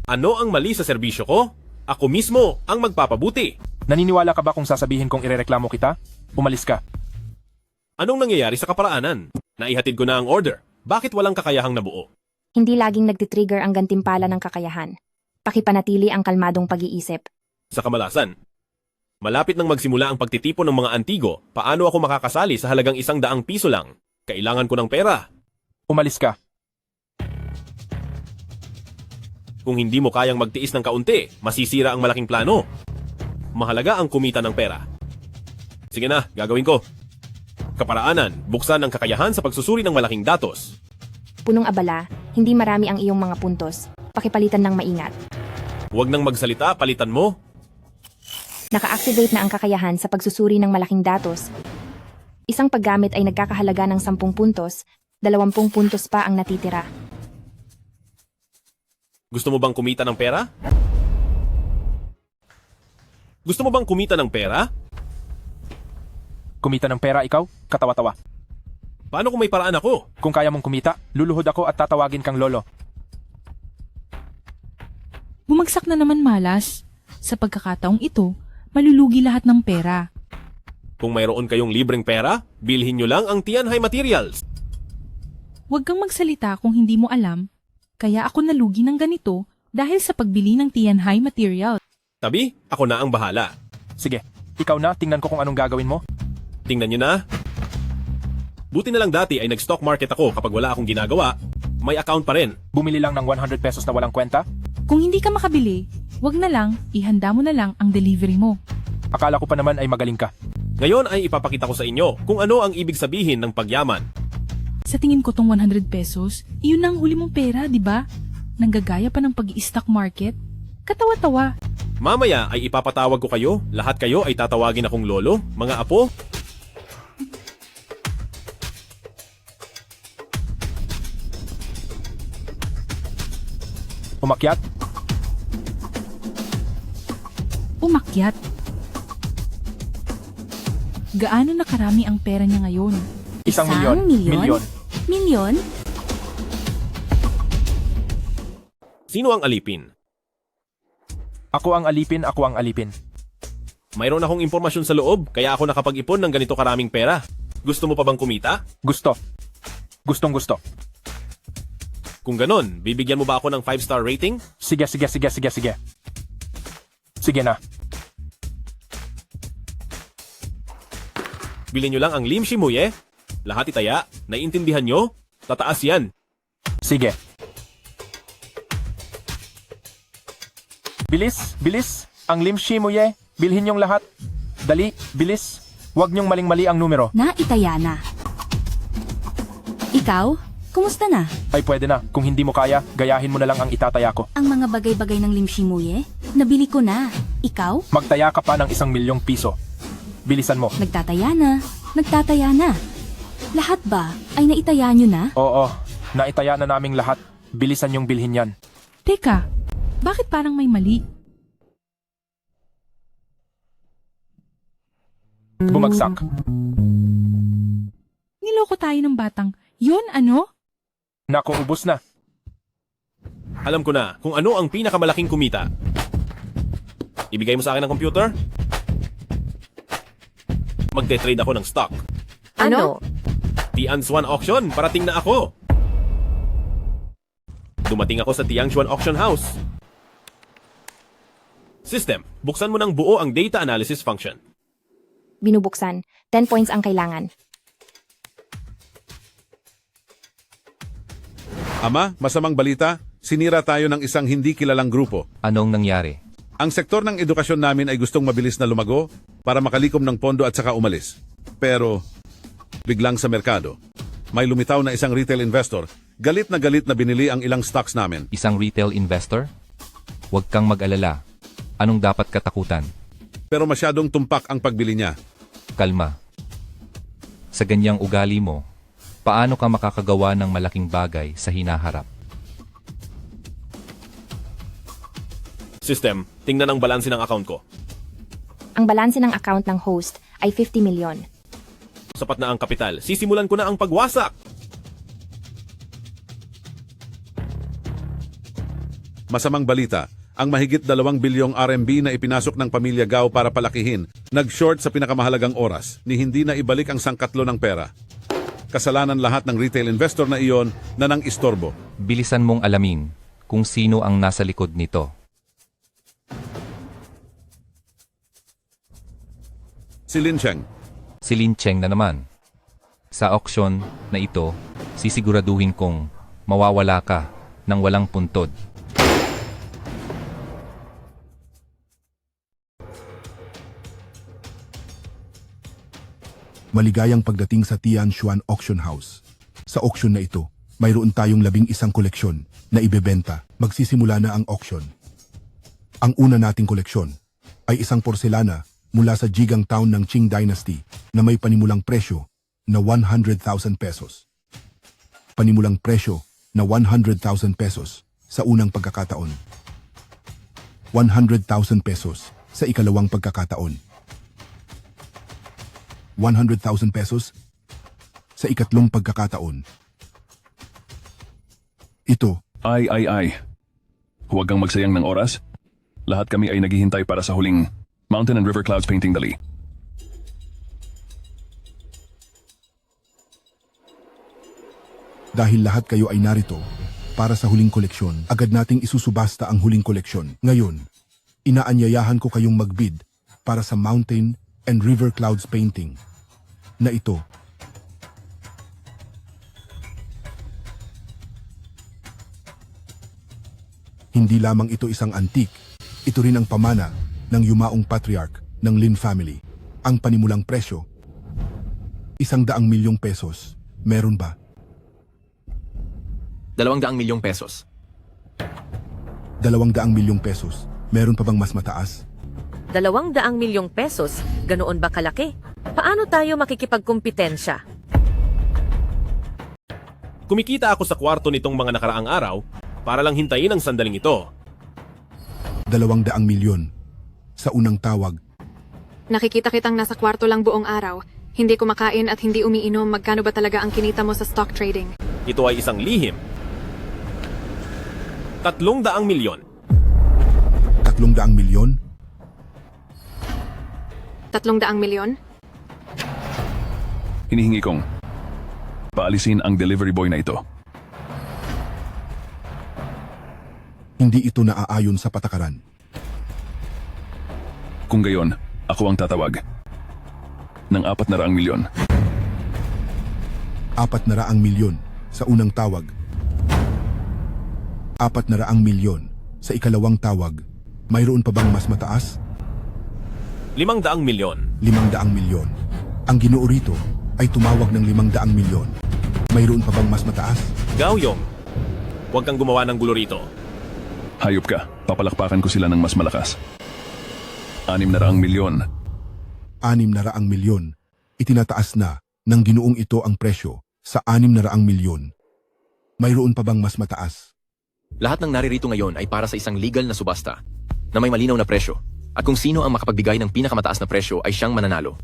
Ano ang mali sa serbisyo ko? Ako mismo ang magpapabuti. Naniniwala ka ba kung sasabihin kong irereklamo kita? Umalis ka. Anong nangyayari sa kaparaanan? Naihatid ko na ang order. Bakit walang kakayahang nabuo? Hindi laging nagtitrigger ang gantimpala ng kakayahan. Pakipanatili ang kalmadong pag-iisip. Sa kamalasan, malapit nang magsimula ang pagtitipon ng mga antigo, paano ako makakasali sa halagang 100 piso lang? Kailangan ko ng pera. Umalis ka. Kung hindi mo kayang magtiis ng kaunti, masisira ang malaking plano. Mahalaga ang kumita ng pera. Sige na, gagawin ko. Kaparaanan, buksan ang kakayahan sa pagsusuri ng malaking datos. Punong abala, hindi marami ang iyong mga puntos. Pakipalitan ng maingat. Huwag nang magsalita, palitan mo. Naka-activate na ang kakayahan sa pagsusuri ng malaking datos. Isang paggamit ay nagkakahalaga ng 10 puntos, 20 puntos pa ang natitira. Gusto mo bang kumita ng pera? Gusto mo bang kumita ng pera? Kumita ng pera ikaw? Katawa-tawa. Paano kung may paraan ako? Kung kaya mong kumita, luluhod ako at tatawagin kang lolo. Bumagsak na naman malas. Sa pagkakataong ito, malulugi lahat ng pera. Kung mayroon kayong libreng pera, bilhin nyo lang ang Tianhai Materials. Huwag kang magsalita kung hindi mo alam. Kaya ako nalugi ng ganito dahil sa pagbili ng Tianhai Material. Tabi, ako na ang bahala. Sige, ikaw na, tingnan ko kung anong gagawin mo. Tingnan nyo na. Buti na lang dati ay nag-stock market ako kapag wala akong ginagawa. May account pa rin. Bumili lang ng 100 pesos na walang kwenta? Kung hindi ka makabili, wag na lang, ihanda mo na lang ang delivery mo. Akala ko pa naman ay magaling ka. Ngayon ay ipapakita ko sa inyo kung ano ang ibig sabihin ng pagyaman. Sa tingin ko tong 100 pesos, iyon na ang huli mong pera, di ba? Nanggagaya pa ng pag-i-stock market? Katawa-tawa. Mamaya ay ipapatawag ko kayo. Lahat kayo ay tatawagin akong lolo, mga apo. Umakyat? Umakyat. Gaano na karami ang pera niya ngayon? 1 milyon. Milyon. Milyon? Sino ang alipin? Ako ang alipin, ako ang alipin. Mayroon akong impormasyon sa loob, kaya ako nakapag-ipon ng ganito karaming pera. Gusto mo pa bang kumita? Gusto. Gustong gusto. Kung ganon, bibigyan mo ba ako ng 5-star rating? Sige. Sige na. Bilhin nyo lang ang Lim Shimuye. Lahat itaya. Naiintindihan nyo? Tataas yan. Sige. Bilis. Ang Lim Shimuye. Bilhin yung lahat. Dali, bilis. Huwag niyong maling-mali ang numero. Naitaya na. Ikaw? Kumusta na? Ay pwede na. Kung hindi mo kaya, gayahin mo na lang ang itataya ko. Ang mga bagay-bagay ng Limshimuye? Nabili ko na. Ikaw? Magtaya ka pa ng 1 milyong piso. Bilisan mo. Nagtataya na. Lahat ba ay naitaya nyo na? Oo, naitaya na naming lahat. Bilisan yung bilhin yan. Teka, bakit parang may mali? Bumagsak. Niloko tayo ng batang. Yun ano? Naku, ubos na. Alam ko na kung ano ang pinakamalaking kumita. Ibigay mo sa akin ang computer? Magte-trade ako ng stock. Ano? Tianshuan Auction, parating na ako. Dumating ako sa Tianshuan Auction House. System, buksan mo ng buo ang data analysis function. Binubuksan. 10 points ang kailangan. Ama, masamang balita, sinira tayo ng isang hindi kilalang grupo. Anong nangyari? Ang sektor ng edukasyon namin ay gustong mabilis na lumago para makalikom ng pondo at saka umalis. Pero, biglang sa merkado, may lumitaw na isang retail investor, galit na binili ang ilang stocks namin. Isang retail investor? Huwag kang mag-alala. Anong dapat katakutan? Pero masyadong tumpak ang pagbili niya. Kalma. Sa ganyang ugali mo, paano ka makakagawa ng malaking bagay sa hinaharap? System, tingnan ang balanse ng account ko. Ang balanse ng account ng host ay 50 milyon. Sapat na ang kapital. Sisimulan ko na ang pagwasak. Masamang balita, ang mahigit 2 bilyong RMB na ipinasok ng pamilya Gao para palakihin, nag-short sa pinakamahalagang oras, ni hindi na ibalik ang sangkatlo ng pera. Kasalanan lahat ng retail investor na iyon na nang istorbo. Bilisan mong alamin kung sino ang nasa likod nito. Si Lin Cheng. Si Lin Cheng na naman. Sa auction na ito, sisiguraduhin kong mawawala ka ng walang puntod. Maligayang pagdating sa Tianshuan Auction House. Sa auction na ito, mayroon tayong 11 koleksyon na ibebenta. Magsisimula na ang auction. Ang una nating koleksyon ay isang porselana mula sa Jigang Town ng Qing Dynasty na may panimulang presyo na 100,000 pesos. Panimulang presyo na 100,000 pesos sa unang pagkakataon. 100,000 pesos sa ikalawang pagkakataon. 100,000 pesos sa ikatlong pagkakataon. Ito. Ay. Huwag kang magsayang ng oras. Lahat kami ay naghihintay para sa huling Mountain and River Clouds painting dali. Dahil lahat kayo ay narito para sa huling koleksyon, agad nating isusubasta ang huling koleksyon. Ngayon, inaanyayahan ko kayong magbid para sa Mountain and River Clouds painting na ito. Hindi lamang ito isang antique, ito rin ang pamana ng yumaong patriarch ng Lin family. Ang panimulang presyo, 100 milyong pesos. Meron ba? 200 milyong pesos. 200 milyong pesos. Meron pa bang mas mataas? 200 milyong pesos, ganoon ba kalaki? Paano tayo makikipagkumpitensya? Kumikita ako sa kwarto nitong mga nakaraang araw para lang hintayin ang sandaling ito. 200 milyon. Sa unang tawag. Nakikita kitang nasa kwarto lang buong araw. Hindi kumakain at hindi umiinom. Magkano ba talaga ang kinita mo sa stock trading? Ito ay isang lihim. 300 milyon. 300 milyon? 300 milyon? Hinihingi kong paalisin ang delivery boy na ito. Hindi ito naaayon sa patakaran. Kung gayon, ako ang tatawag ng 400 milyon. 400 milyon sa unang tawag. 400 milyon sa ikalawang tawag. Mayroon pa bang mas mataas? 500 milyon. 500 milyon. Ang ginoo rito ay tumawag ng 500 milyon. Mayroon pa bang mas mataas? Gaoyong, huwag kang gumawa ng gulo rito. Hayop ka, papalakpakan ko sila ng mas malakas. 600 milyon. 600 milyon. Itinataas na ng ginoong ito ang presyo sa 600 milyon. Mayroon pa bang mas mataas? Lahat ng naririto ngayon ay para sa isang legal na subasta na may malinaw na presyo. At kung sino ang makapagbigay ng pinakamataas na presyo ay siyang mananalo.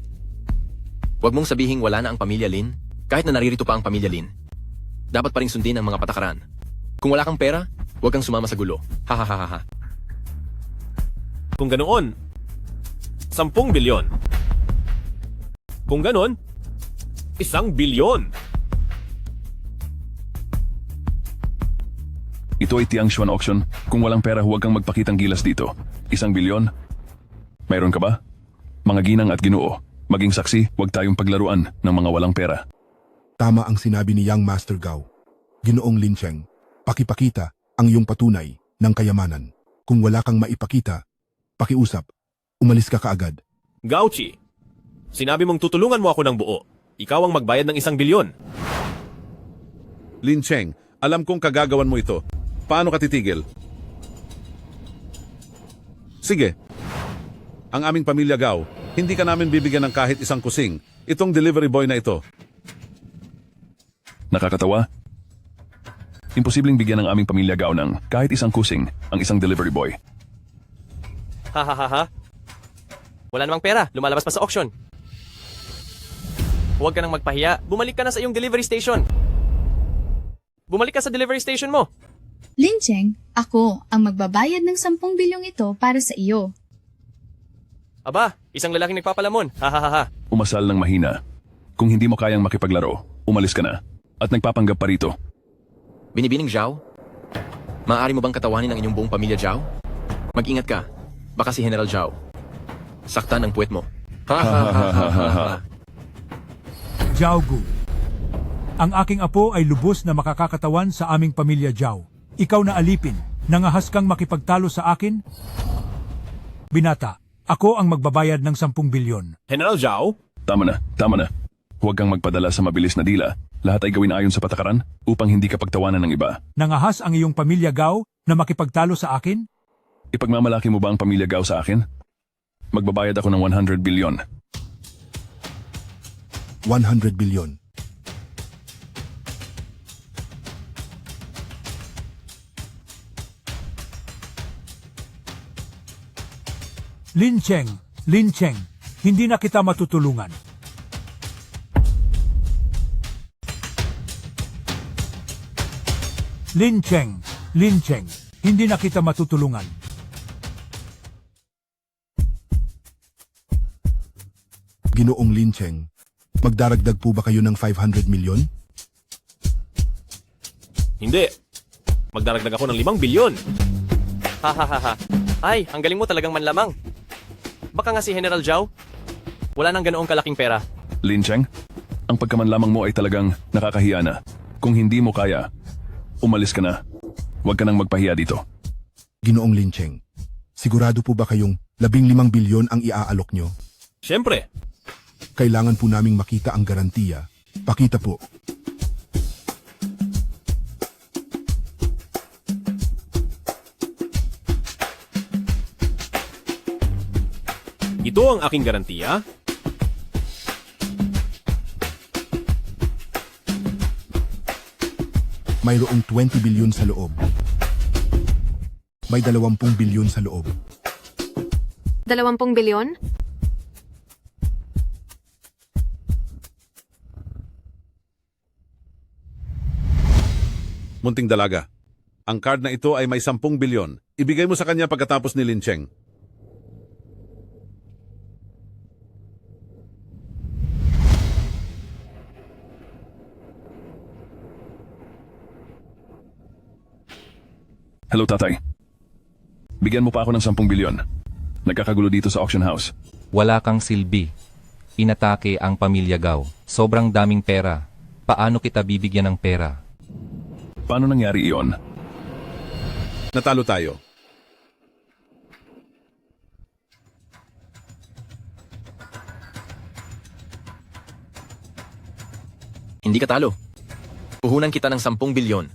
Huwag mong sabihing wala na ang pamilya Lin, kahit na naririto pa ang pamilya Lin. Dapat pa rin sundin ang mga patakaran. Kung wala kang pera, huwag kang sumama sa gulo. Ha. Kung ganoon, 10 bilyon. Kung ganon, 1 bilyon. Ito ay Tianshuan auction. Kung walang pera, huwag kang magpakitang gilas dito. 1 bilyon? Mayroon ka ba? Mga ginang at ginoo, maging saksi, huwag tayong paglaruan ng mga walang pera. Tama ang sinabi ni Young Master Gao. Ginoong Lin Cheng, pakipakita ang iyong patunay ng kayamanan. Kung wala kang maipakita, Pakiusap. Umalis ka kaagad. Gauchi, sinabi mong tutulungan mo ako ng buo. Ikaw ang magbayad ng 1 bilyon. Lin Cheng, alam kong kagagawan mo ito. Paano ka titigil? Sige. Ang aming pamilya Gao, hindi ka namin bibigyan ng kahit isang kusing. Itong delivery boy na ito. Nakakatawa? Imposibleng bigyan ng aming pamilya Gao ng kahit isang kusing ang isang delivery boy. Ha ha ha ha. Wala namang pera, lumalabas pa sa auction. Huwag ka nang magpahiya, bumalik ka na sa iyong delivery station. Bumalik ka sa delivery station mo. Lin Cheng, ako ang magbabayad ng 10 bilyong ito para sa iyo. Aba, isang lalaking nagpapalamon. Ha ha ha ha. Umasal ng mahina. Kung hindi mo kayang makipaglaro, umalis ka na. At nagpapanggap pa rito. Binibining Zhao? Maaari mo bang katawanin ang inyong buong pamilya Zhao? Mag-ingat ka. Baka si General Zhao. Saktan ang puwet mo. Ha ha ha ha ha ha. Zhao Gu. Ang aking apo ay lubos na makakakatawan sa aming pamilya Zhao. Ikaw na alipin, nangahas kang makipagtalo sa akin? Binata, ako ang magbabayad ng 10 bilyon. General Zhao? Tama na, tama na. Huwag kang magpadala sa mabilis na dila. Lahat ay gawin ayon sa patakaran upang hindi ka pagtawanan ng iba. Nangahas ang iyong pamilya Gao na makipagtalo sa akin? Ipagmamalaki mo ba ang pamilya Gao sa akin? Magbabayad ako ng 100 bilyon. 100 bilyon. Lin Cheng, hindi na kita matutulungan. Lin Cheng, hindi na kita matutulungan. Ginoong Lin Cheng, magdaragdag po ba kayo ng 500 milyon? Hindi. Magdaragdag ako ng 5 bilyon. Ha ha ha ha. Ay, ang galing mo talagang manlamang. Baka nga si General Zhao, wala nang ganoong kalaking pera. Lin Cheng, ang pagkamanlamang mo ay talagang nakakahiya na. Kung hindi mo kaya, umalis ka na. Huwag ka nang magpahiya dito. Ginoong Lin Cheng, sigurado po ba kayong 15 bilyon ang iaalok nyo? Siyempre. Kailangan po naming makita ang garantiya. Pakita po. Ito ang aking garantiya. Mayroong 20 bilyon sa loob. May 20 bilyon sa loob. 20 bilyon? Munting dalaga. Ang card na ito ay may 10 bilyon. Ibigay mo sa kanya pagkatapos ni Lin Cheng. Hello, tatay. Bigyan mo pa ako ng 10 bilyon. Nagkakagulo dito sa auction house. Wala kang silbi. Inatake ang pamilya Gao. Sobrang daming pera. Paano kita bibigyan ng pera? Paano nangyari iyon? Natalo tayo. Hindi ka talo. Puhunan kita ng 10 bilyon.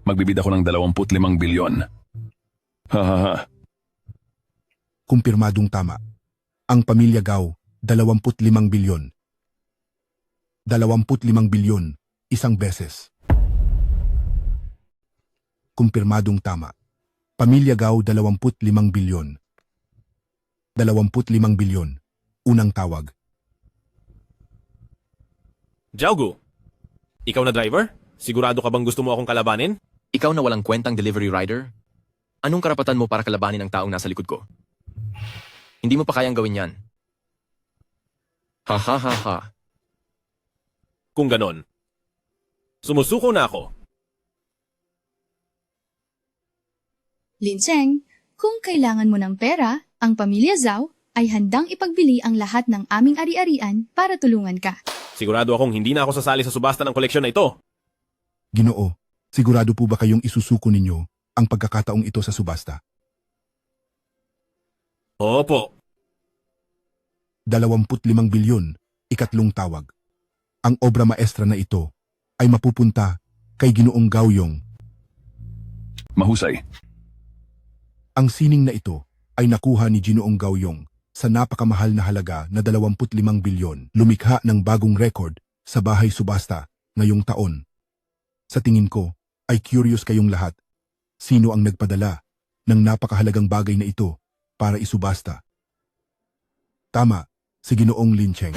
Magbibid ako ng 25 bilyon. Ha ha ha. Kumpirmadong tama. Ang pamilya Gao, 25 bilyon. 25 bilyon, isang beses. Kumpirmadong tama. Pamilya Gao, 25 bilyon. 25 bilyon, unang tawag. Zhao, ikaw na driver? Sigurado ka bang gusto mo akong kalabanin? Ikaw na walang kwentang delivery rider? Anong karapatan mo para kalabanin ang taong nasa likod ko? Hindi mo pa kayang gawin yan. Ha ha ha ha. Kung ganon, sumusuko na ako. Lin Cheng, kung kailangan mo ng pera, ang pamilya Zhao ay handang ipagbili ang lahat ng aming ari-arian para tulungan ka. Sigurado akong hindi na ako sasali sa subasta ng koleksyon na ito. Ginoo, sigurado po ba kayong isusuko ninyo ang pagkakataong ito sa subasta? Opo. 25 bilyon, ikatlong tawag. Ang obra maestra na ito ay mapupunta kay Ginoong Gaoyong. Mahusay. Ang sining na ito ay nakuha ni Ginoong Gaoyong sa napakamahal na halaga na 25 bilyon, lumikha ng bagong record sa bahay subasta ngayong taon. Sa tingin ko, ay curious kayong lahat. Sino ang nagpadala ng napakahalagang bagay na ito para isubasta? Tama, si Ginoong Lin Cheng.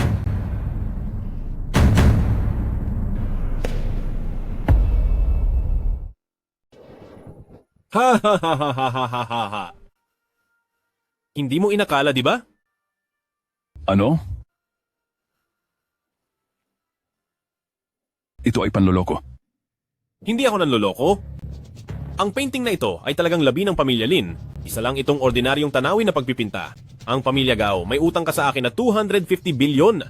Ha ha ha ha ha ha ha ha. Hindi mo inakala, di ba? Ano? Ito ay panloloko. Hindi ako nanloloko. Ang painting na ito ay talagang labi ng pamilya Lin. Isa lang itong ordinaryong tanawin na pagpipinta. Ang pamilya Gao may utang ka sa akin na 250 bilyon.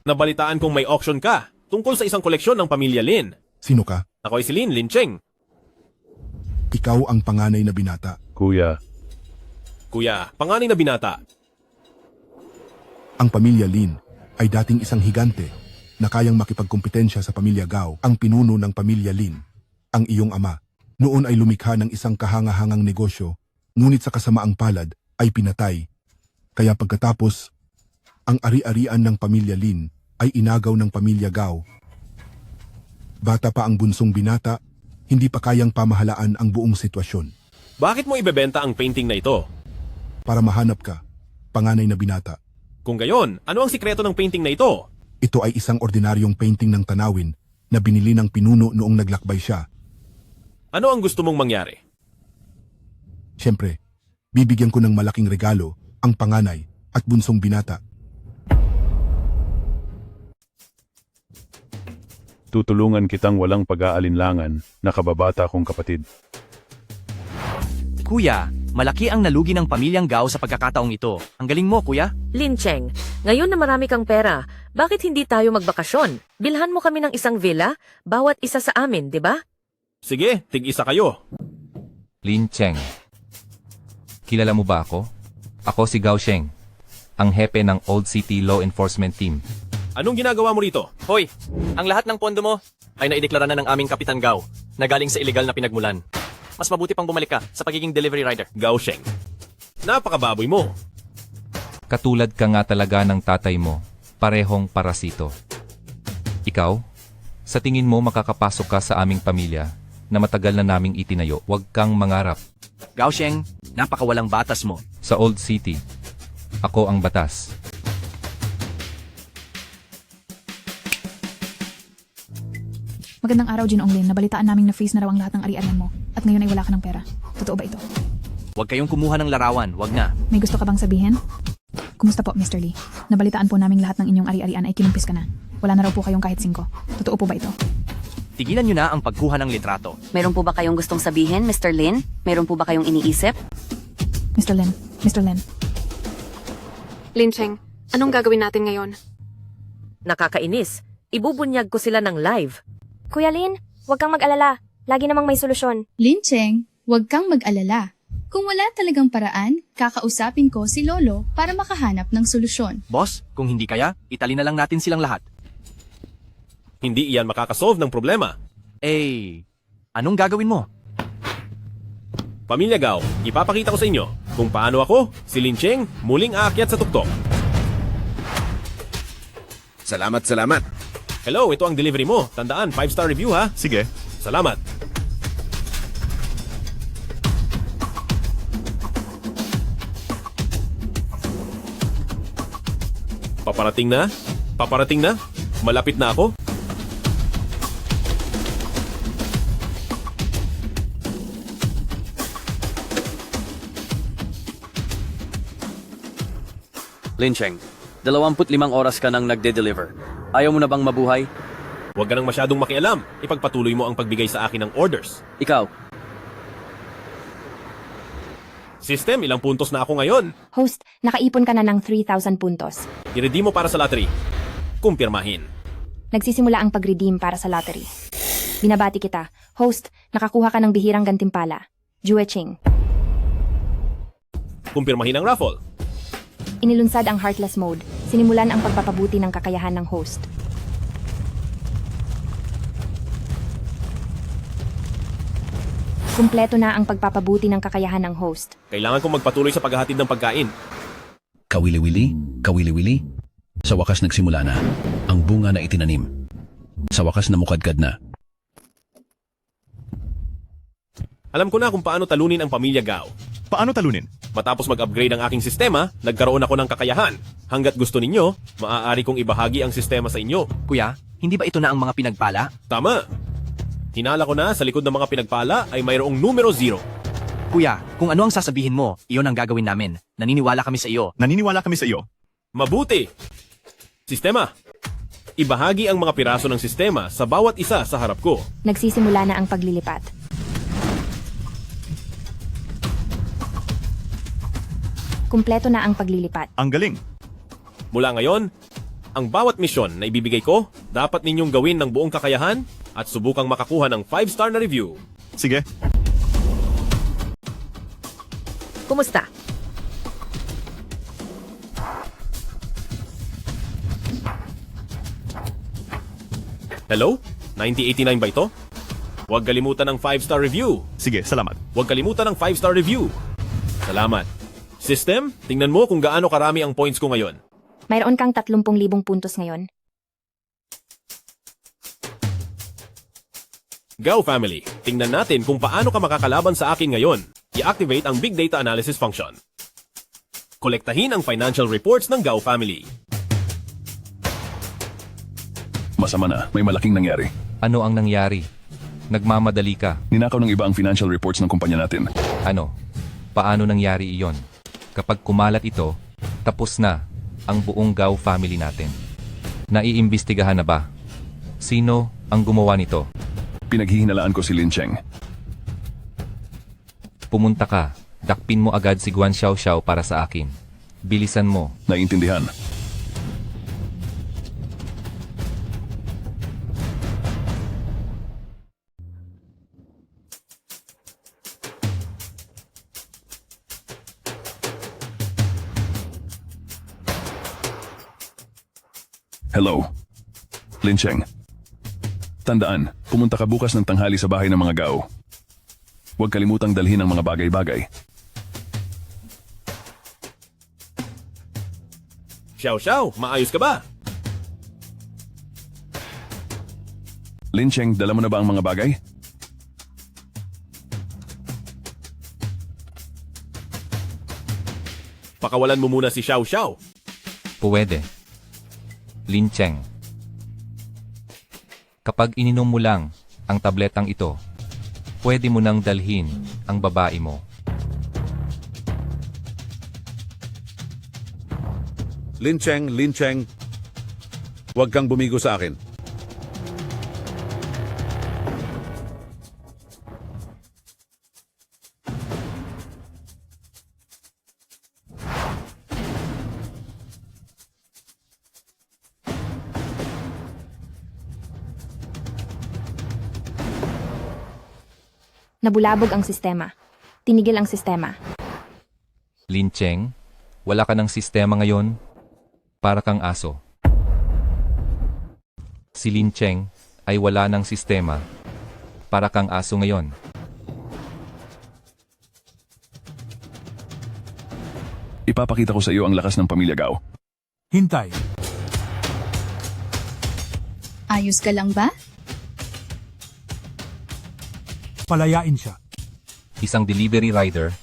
Nabalitaan kong may auction ka tungkol sa isang koleksyon ng pamilya Lin. Sino ka? Ako ay si Lin Cheng. Ikaw ang panganay na binata. Kuya. Kuya, panganay na binata. Ang pamilya Lin ay dating isang higante na kayang makipagkompetensya sa pamilya Gao. Ang pinuno ng pamilya Lin, ang iyong ama, noon ay lumikha ng isang kahangahangang negosyo, ngunit sa kasamaang palad ay pinatay. Kaya pagkatapos, ang ari-arian ng pamilya Lin ay inagaw ng pamilya Gao. Bata pa ang bunsong binata, hindi pa kayang pamahalaan ang buong sitwasyon. Bakit mo ibebenta ang painting na ito? Para mahanap ka, panganay na binata. Kung gayon, ano ang sikreto ng painting na ito? Ito ay isang ordinaryong painting ng tanawin na binili ng pinuno noong naglakbay siya. Ano ang gusto mong mangyari? Siyempre, bibigyan ko ng malaking regalo ang panganay at bunsong binata. Tutulungan kitang walang pag-aalinlangan na kababata kong kapatid. Kuya, malaki ang nalugi ng pamilyang Gao sa pagkakataong ito. Ang galing mo, kuya. Lin Cheng, ngayon na marami kang pera, bakit hindi tayo magbakasyon? Bilhan mo kami ng isang villa, bawat isa sa amin, di ba? Sige, tig-isa kayo. Lin Cheng. Kilala mo ba ako? Ako si Gao Sheng, ang hepe ng Old City Law Enforcement Team. Anong ginagawa mo rito? Hoy, ang lahat ng pondo mo ay naideklara na ng aming Kapitan Gao na galing sa illegal na pinagmulan. Mas mabuti pang bumalik ka sa pagiging delivery rider. Gao Sheng, napakababoy mo. Katulad ka nga talaga ng tatay mo, parehong parasito. Ikaw, sa tingin mo makakapasok ka sa aming pamilya na matagal na naming itinayo, huwag kang mangarap. Gao Sheng, napakawalang batas mo. Sa Old City, ako ang batas. Magandang araw, Ginoong Lin. Nabalitaan naming na-freeze na raw ang lahat ng ari-arian mo. At ngayon ay wala ka ng pera. Totoo ba ito? Huwag kayong kumuha ng larawan, huwag na. May gusto ka bang sabihin? Kumusta po, Mr. Lee? Nabalitaan po naming lahat ng inyong ari-arian ay kinumpis ka na. Wala na raw po kayong kahit 5. Totoo po ba ito? Tigilan nyo na ang pagkuha ng litrato. Meron po ba kayong gustong sabihin, Mr. Lin? Meron po ba kayong iniisip? Mr. Lin. Mr. Lin. Lin Cheng, anong gagawin natin ngayon? Nakakainis. Ibubunyag ko sila ng live. Kuya Lin, huwag kang mag-alala. Lagi namang may solusyon. Lin Cheng, huwag kang mag-alala. Kung wala talagang paraan, kakausapin ko si Lolo para makahanap ng solusyon. Boss, kung hindi kaya, itali na lang natin silang lahat. Hindi iyan makakasolve ng problema. Anong gagawin mo? Pamilya Gao, ipapakita ko sa inyo kung paano ako, si Lin Cheng, muling aakyat sa tuktok. Salamat. Hello, ito ang delivery mo. Tandaan, 5-star review ha. Sige. Salamat. Paparating na? Paparating na? Malapit na ako? Lin Cheng, 25 oras ka nang nagde-deliver. Ayaw mo na bang mabuhay? Huwag ka nang masyadong makialam. Ipagpatuloy mo ang pagbigay sa akin ng orders. Ikaw, System, ilang puntos na ako ngayon? Host, nakaipon ka na ng 3,000 puntos. I-redeem mo para sa lottery. Kumpirmahin. Nagsisimula ang pag-redeem para sa lottery. Binabati kita. Host, nakakuha ka ng bihirang gantimpala. Jue Ching. Kumpirmahin ang raffle. Inilunsad ang Heartless Mode. Sinimulan ang pagpapabuti ng kakayahan ng host. Kumpleto na ang pagpapabuti ng kakayahan ng host. Kailangan kong magpatuloy sa paghahatid ng pagkain. Kawili-wili, kawili-wili. Sa wakas nagsimula na ang bunga na itinanim. Sa wakas namukadkad na. Alam ko na kung paano talunin ang pamilya Gao. Paano talunin? Matapos mag-upgrade ang aking sistema, nagkaroon ako ng kakayahan. Hanggat gusto ninyo, maaari kong ibahagi ang sistema sa inyo. Kuya, hindi ba ito na ang mga pinagpala? Tama. Hinala ko na sa likod ng mga pinagpala ay mayroong numero 0. Kuya, kung ano ang sasabihin mo, iyon ang gagawin namin. Naniniwala kami sa iyo. Naniniwala kami sa iyo. Mabuti! Sistema, ibahagi ang mga piraso ng sistema sa bawat isa sa harap ko. Nagsisimula na ang paglilipat. Kumpleto na ang paglilipat. Ang galing. Mula ngayon, ang bawat misyon na ibibigay ko, dapat ninyong gawin ng buong kakayahan at subukang makakuha ng 5-star na review. Sige. Kumusta? Hello? 9089 ba ito? Huwag kalimutan ng 5-star review. Sige, salamat. Huwag kalimutan ng 5-star review. Salamat. System, tingnan mo kung gaano karami ang points ko ngayon. Mayroon kang 30,000 puntos ngayon. Gao family, tingnan natin kung paano ka makakalaban sa akin ngayon. I-activate ang Big Data Analysis function. Kolektahin ang financial reports ng Gao family. Masama na, may malaking nangyari. Ano ang nangyari? Nagmamadali ka. Ninakaw ng iba ang financial reports ng kumpanya natin. Ano? Paano nangyari iyon? Kapag kumalat ito, tapos na ang buong Gao family natin. Naiimbestigahan na ba? Sino ang gumawa nito? Pinaghihinalaan ko si Lin Cheng. Pumunta ka. Dakpin mo agad si Guan Xiaoxiao para sa akin. Bilisan mo. Naiintindihan. Hello, Lin Cheng. Tandaan, pumunta ka bukas ng tanghali sa bahay ng mga Gao. Huwag kalimutang dalhin ang mga bagay-bagay. Xiao, maayos ka ba? Lin Cheng, dala mo na ba ang mga bagay? Pakawalan mo muna si Xiao. Pwede. Lin Cheng. Kapag ininom mo lang ang tabletang ito, pwede mo nang dalhin ang babae mo. Lin Cheng, huwag kang bumigo sa akin. Nabulabog ang sistema. Tinigil ang sistema. Lin Cheng, wala ka ng sistema ngayon. Para kang aso. Si Lin Cheng ay wala ng sistema. Para kang aso ngayon. Ipapakita ko sa iyo ang lakas ng pamilya Gao. Hintay. Ayos ka lang ba? Palayain siya. Isang delivery rider,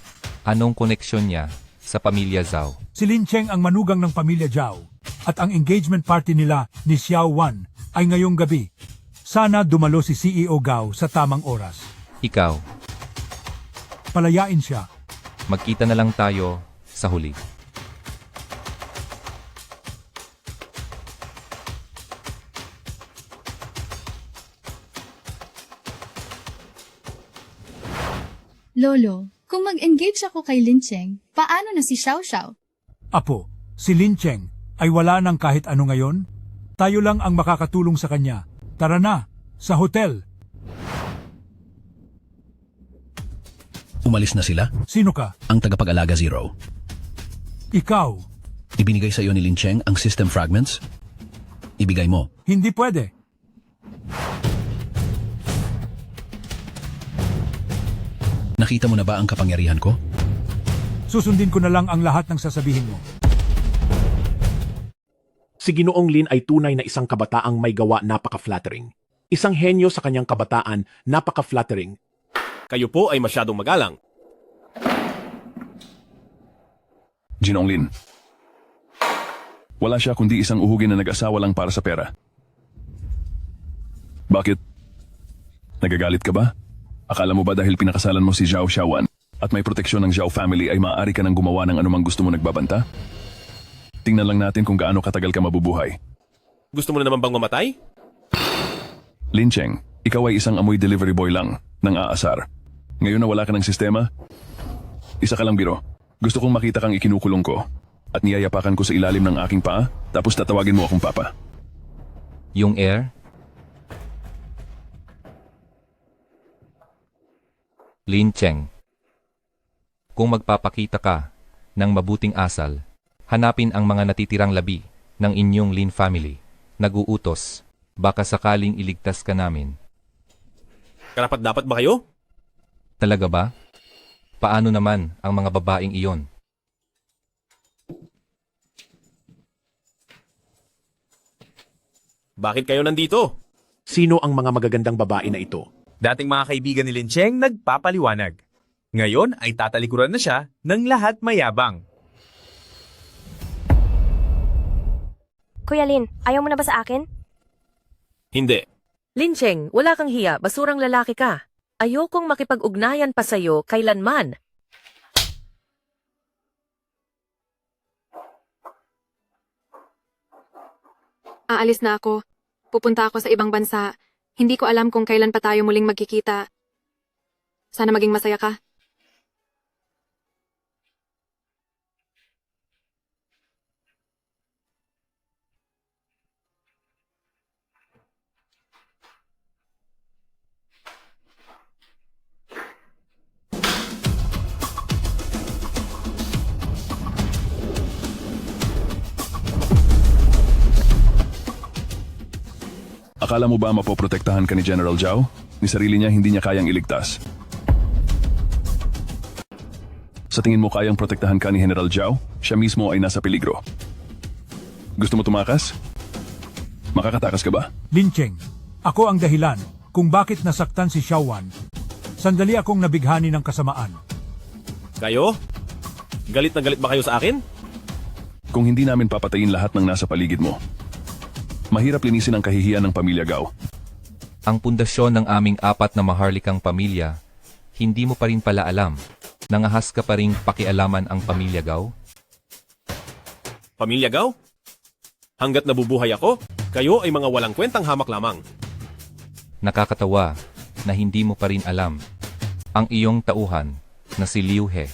anong koneksyon niya sa pamilya Zhao? Si Lin Cheng ang manugang ng pamilya Zhao at ang engagement party nila ni Xiao Wan ay ngayong gabi. Sana dumalo si CEO Gao sa tamang oras. Ikaw. Palayain siya. Magkita na lang tayo sa huli. Lolo, kung mag-engage ako kay Lin Cheng, paano na si Xiao Xiao? Apo, si Lin Cheng ay wala ng kahit ano ngayon. Tayo lang ang makakatulong sa kanya. Tara na, sa hotel. Umalis na sila? Sino ka? Ang tagapag-alaga Zero. Ikaw. Ibinigay sa iyo ni Lin Cheng ang system fragments? Ibigay mo. Hindi pwede. Nakita mo na ba ang kapangyarihan ko? Susundin ko na lang ang lahat ng sasabihin mo. Si Ginoong Lin ay tunay na isang kabataang may gawa napaka-flattering. Isang henyo sa kanyang kabataan, napaka-flattering. Kayo po ay masyadong magalang. Ginoong Lin. Wala siya kundi isang uhugin na nag-asawa lang para sa pera. Bakit? Nagagalit ka ba? Akala mo ba dahil pinakasalan mo si Zhao Xiaowan at may proteksyon ng Zhao family ay maaari ka nang gumawa ng anumang gusto mo nagbabanta? Tingnan lang natin kung gaano katagal ka mabubuhay. Gusto mo na naman bang mamatay? Lin Cheng, ikaw ay isang amoy delivery boy lang, ng aasar. Ngayon na wala ka ng sistema, isa ka lang biro. Gusto kong makita kang ikinukulong ko at niyayapakan ko sa ilalim ng aking paa, tapos tatawagin mo akong papa. Yung air? Lin Cheng. Kung magpapakita ka ng mabuting asal, hanapin ang mga natitirang labi ng inyong Lin family. Nag-uutos, baka sakaling iligtas ka namin. Karapat-dapat ba kayo? Talaga ba? Paano naman ang mga babaeng iyon? Bakit kayo nandito? Sino ang mga magagandang babae na ito? Dating mga kaibigan ni Lin Cheng nagpapaliwanag. Ngayon ay tatalikuran na siya ng lahat mayabang. Kuya Lin, ayaw mo na ba sa akin? Hindi. Lin Cheng, wala kang hiya, basurang lalaki ka. Ayokong makipag-ugnayan pa sa'yo kailanman. Aalis na ako. Pupunta ako sa ibang bansa. Hindi ko alam kung kailan pa tayo muling magkikita. Sana maging masaya ka. Akala mo ba mapoprotektahan ka ni General Zhao? Ni sarili niya hindi niya kayang iligtas. Sa tingin mo kayang protektahan ka ni General Zhao? Siya mismo ay nasa peligro. Gusto mo tumakas? Makakatakas ka ba? Lin Cheng, ako ang dahilan kung bakit nasaktan si Xiaowan. Sandali akong nabighani ng kasamaan. Kayo? Galit na galit ba kayo sa akin? Kung hindi namin papatayin lahat ng nasa paligid mo, mahirap linisin ang kahihiyan ng pamilya Gao. Ang pundasyon ng aming apat na maharlikang pamilya, hindi mo pa rin pala alam. Nangahas ka pa ring pakialaman ang pamilya Gao? Pamilya Gao? Hanggat nabubuhay ako, kayo ay mga walang kwentang hamak lamang. Nakakatawa na hindi mo pa rin alam ang iyong tauhan na si Liu He.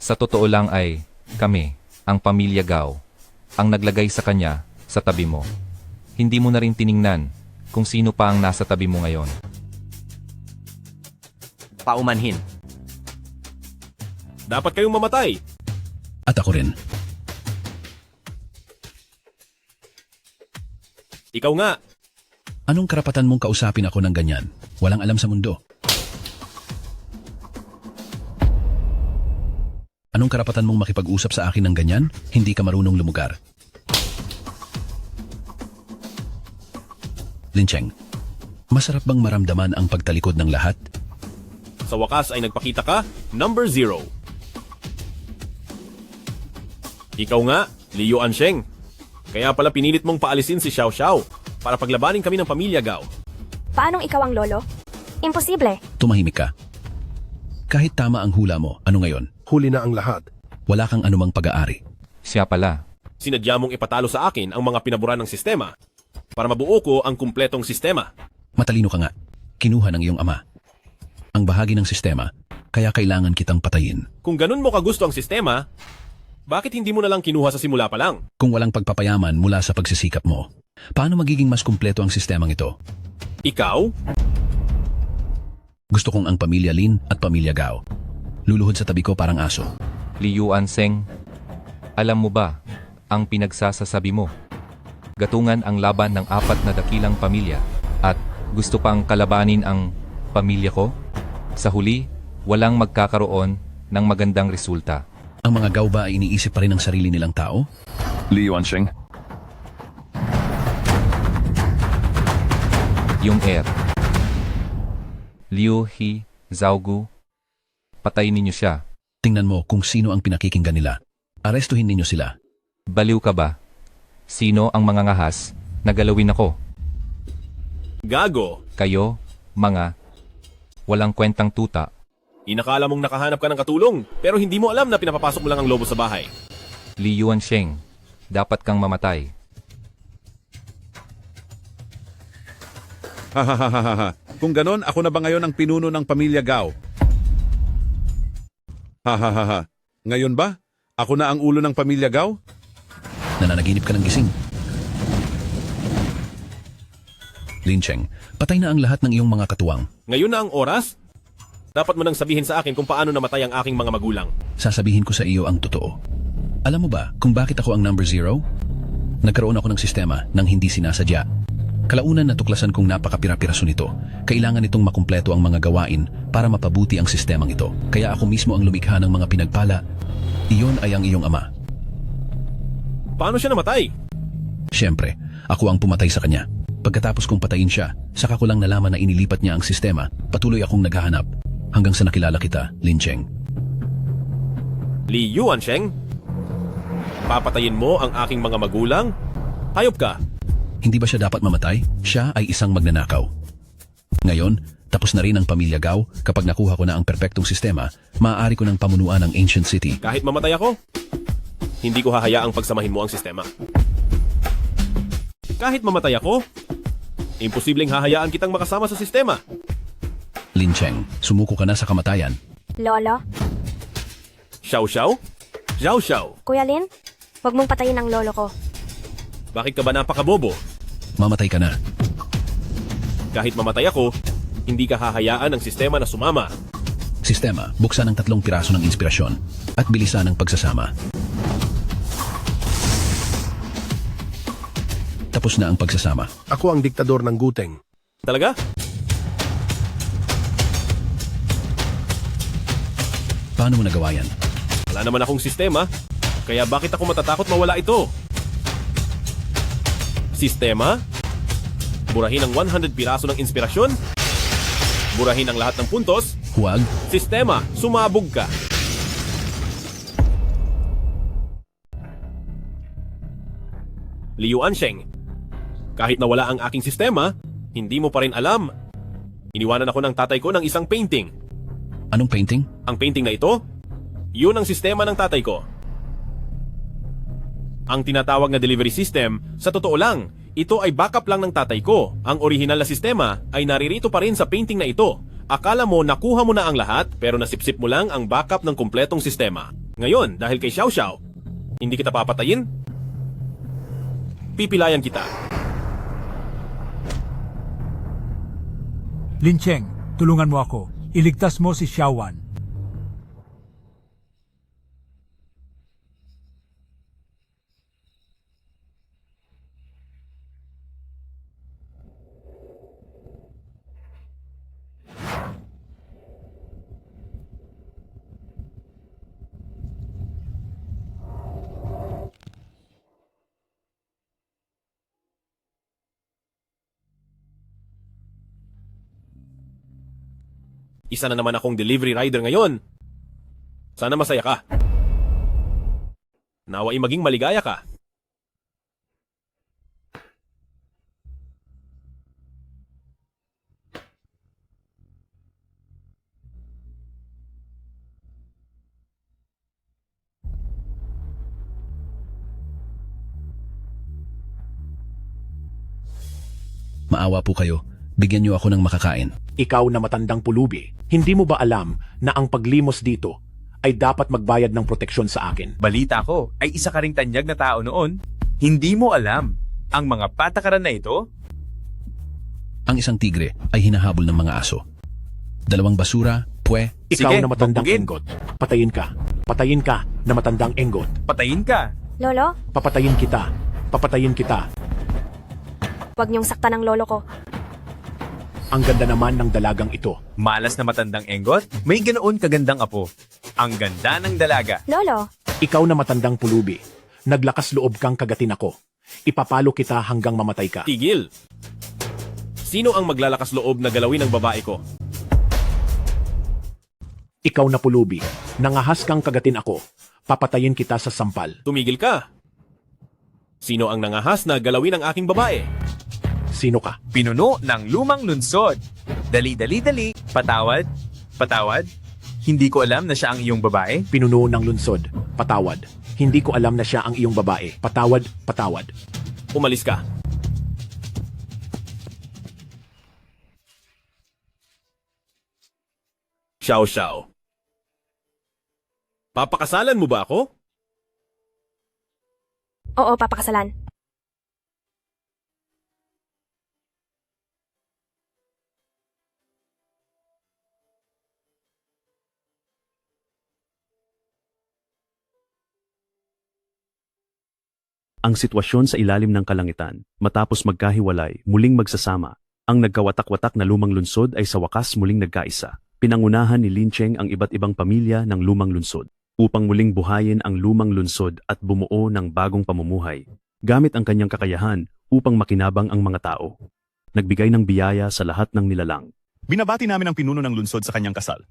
Sa totoo lang ay kami, ang pamilya Gao, ang naglagay sa kanya sa tabi mo. Hindi mo na rin tiningnan kung sino pa ang nasa tabi mo ngayon. Paumanhin. Dapat kayong mamatay. At ako rin. Ikaw nga. Anong karapatan mong kausapin ako ng ganyan? Walang alam sa mundo. Anong karapatan mong makipag-usap sa akin ng ganyan? Hindi ka marunong lumugar. Lin Cheng, masarap bang maramdaman ang pagtalikod ng lahat? Sa wakas ay nagpakita ka, number 0. Ikaw nga, Liu Ansheng. Kaya pala pinilit mong paalisin si Xiao Xiao para paglabanin kami ng pamilya Gao. Paanong ikaw ang lolo? Imposible. Tumahimik ka. Kahit tama ang hula mo, ano ngayon? Huli na ang lahat. Wala kang anumang pag-aari. Siya pala. Sinadya mong ipatalo sa akin ang mga pinabura ng sistema para mabuo ko ang kumpletong sistema. Matalino ka nga. Kinuha ng iyong ama. Ang bahagi ng sistema kaya kailangan kitang patayin. Kung ganun mo kagusto ang sistema, bakit hindi mo na lang kinuha sa simula pa lang? Kung walang pagpapayaman mula sa pagsisikap mo, paano magiging mas kumpleto ang sistemang ito? Ikaw? Gusto kong ang pamilya Lin at pamilya Gao. Luluhod sa tabi ko parang aso. Liu Anseng, alam mo ba ang pinagsasasabi mo? Gatungan ang laban ng 4 na dakilang pamilya at gusto pang kalabanin ang pamilya ko? Sa huli, walang magkakaroon ng magandang resulta. Ang mga Gao ba ay iniisip pa rin ang sarili nilang tao? Li Yuansheng, Yung Liu He Zhaogu, patayin ninyo siya. Tingnan mo kung sino ang pinakikinggan nila. Arestuhin ninyo sila. Baliw ka ba? Sino ang mga ngahas na galawin ako? Gago. Kayo, mga walang kwentang tuta. Inakala mong nakahanap ka ng katulong, pero hindi mo alam na pinapapasok mo lang ang lobo sa bahay. Li Yuansheng, dapat kang mamatay. Hahaha. Kung ganon, ako na ba ngayon ang pinuno ng pamilya Gao? Hahaha. Ngayon ba? Ako na ang ulo ng pamilya Gao? Nananaginip ka ng gising. Lin Cheng, patay na ang lahat ng iyong mga katuwang. Ngayon na ang oras? Dapat mo nang sabihin sa akin kung paano namatay ang aking mga magulang. Sasabihin ko sa iyo ang totoo. Alam mo ba kung bakit ako ang number 0? Nagkaroon ako ng sistema nang hindi sinasadya. Kalaunan natuklasan kong napakapira-piraso nito. Kailangan itong makumpleto ang mga gawain para mapabuti ang sistemang ito. Kaya ako mismo ang lumikha ng mga pinagpala. Iyon ay ang iyong ama. Paano siya namatay? Siyempre, ako ang pumatay sa kanya. Pagkatapos kong patayin siya, saka ko lang nalaman na inilipat niya ang sistema. Patuloy akong naghahanap hanggang sa nakilala kita, Lin Cheng. Li Yuansheng? Papatayin mo ang aking mga magulang? Hayop ka! Hindi ba siya dapat mamatay? Siya ay isang magnanakaw. Ngayon, tapos na rin ang pamilya Gao. Kapag nakuha ko na ang perpektong sistema, maaari ko ng pamunuan ang Ancient City. Kahit mamatay ako, hindi ko hahayaang pagsamahin mo ang sistema. Kahit mamatay ako, imposibleng hahayaan kitang makasama sa sistema. Lin Cheng, sumuko ka na sa kamatayan. Lolo? Xiao Xiao? Xiao Xiao? Kuya Lin? Huwag mong patayin ang lolo ko. Bakit ka ba napakabobo? Mamatay ka na. Kahit mamatay ako, hindi ka hahayaan ng sistema na sumama. Sistema, buksan ang 3 piraso ng inspirasyon at bilisan ang pagsasama. Tapos na ang pagsasama. Ako ang diktador ng guteng. Talaga? Paano mo nagawa yan? Wala naman akong sistema, kaya bakit ako matatakot mawala ito? Sistema? Burahin ang 100 piraso ng inspirasyon? Burahin ang lahat ng puntos? Huwag. Sistema, sumabog ka. Liu Ansheng, kahit nawala ang aking sistema, hindi mo pa rin alam. Iniwanan ako ng tatay ko ng isang painting. Anong painting? Ang painting na ito, yun ang sistema ng tatay ko. Ang tinatawag na delivery system, sa totoo lang, ito ay backup lang ng tatay ko. Ang orihinal na sistema ay naririto pa rin sa painting na ito. Akala mo nakuha mo na ang lahat pero nasipsip mo lang ang backup ng kumpletong sistema. Ngayon, dahil kay Xiao Xiao, hindi kita papatayin? Pipilayan kita. Lin Cheng, tulungan mo ako. Iligtas mo si Xiaowan. Isa na naman akong delivery rider ngayon. Sana masaya ka. Nawa'y maging maligaya ka. Maawa po kayo. Bigyan niyo ako ng makakain. Ikaw na matandang pulubi, hindi mo ba alam na ang paglimos dito ay dapat magbayad ng proteksyon sa akin? Balita ko ay isa ka ring tanyag na tao noon. Hindi mo alam ang mga patakaran na ito? Ang isang tigre ay hinahabol ng mga aso. 2 basura, pwe. Ikaw Sige, na matandang bugbugin. enggot. Patayin ka. Patayin ka na matandang enggot. Patayin ka. Lolo, Papatayin kita. Papatayin kita. wag niyong saktan ng lolo ko. Ang ganda naman ng dalagang ito. Malas na matandang enggot, may ganoon kagandang apo. Ang ganda ng dalaga. Lolo, Ikaw na matandang pulubi. Naglakas loob kang kagatin ako. Ipapalo kita hanggang mamatay ka. Tigil! Sino ang maglalakas loob na galawin ang babae ko? Ikaw na pulubi. Nangahas kang kagatin ako. Papatayin kita sa sampal. Tumigil ka! Sino ang nangahas na galawin ang aking babae? Sino ka? Pinuno ng lumang lunsod. Dali, dali, dali. Patawad. Patawad. Hindi ko alam na siya ang iyong babae. Pinuno ng lunsod. Patawad. Hindi ko alam na siya ang iyong babae. Patawad, patawad. Umalis ka. Xiao Xiao. Papakasalan mo ba ako? oo, papakasalan. Ang sitwasyon sa ilalim ng kalangitan, matapos magkahiwalay, muling magsasama. Ang nagkawatak-watak na lumang lunsod ay sa wakas muling nagkaisa. Pinangunahan ni Lin Cheng ang iba't ibang pamilya ng lumang lunsod upang muling buhayin ang lumang lunsod at bumuo ng bagong pamumuhay, gamit ang kanyang kakayahan upang makinabang ang mga tao. Nagbigay ng biyaya sa lahat ng nilalang. Binabati namin ang pinuno ng lunsod sa kanyang kasal.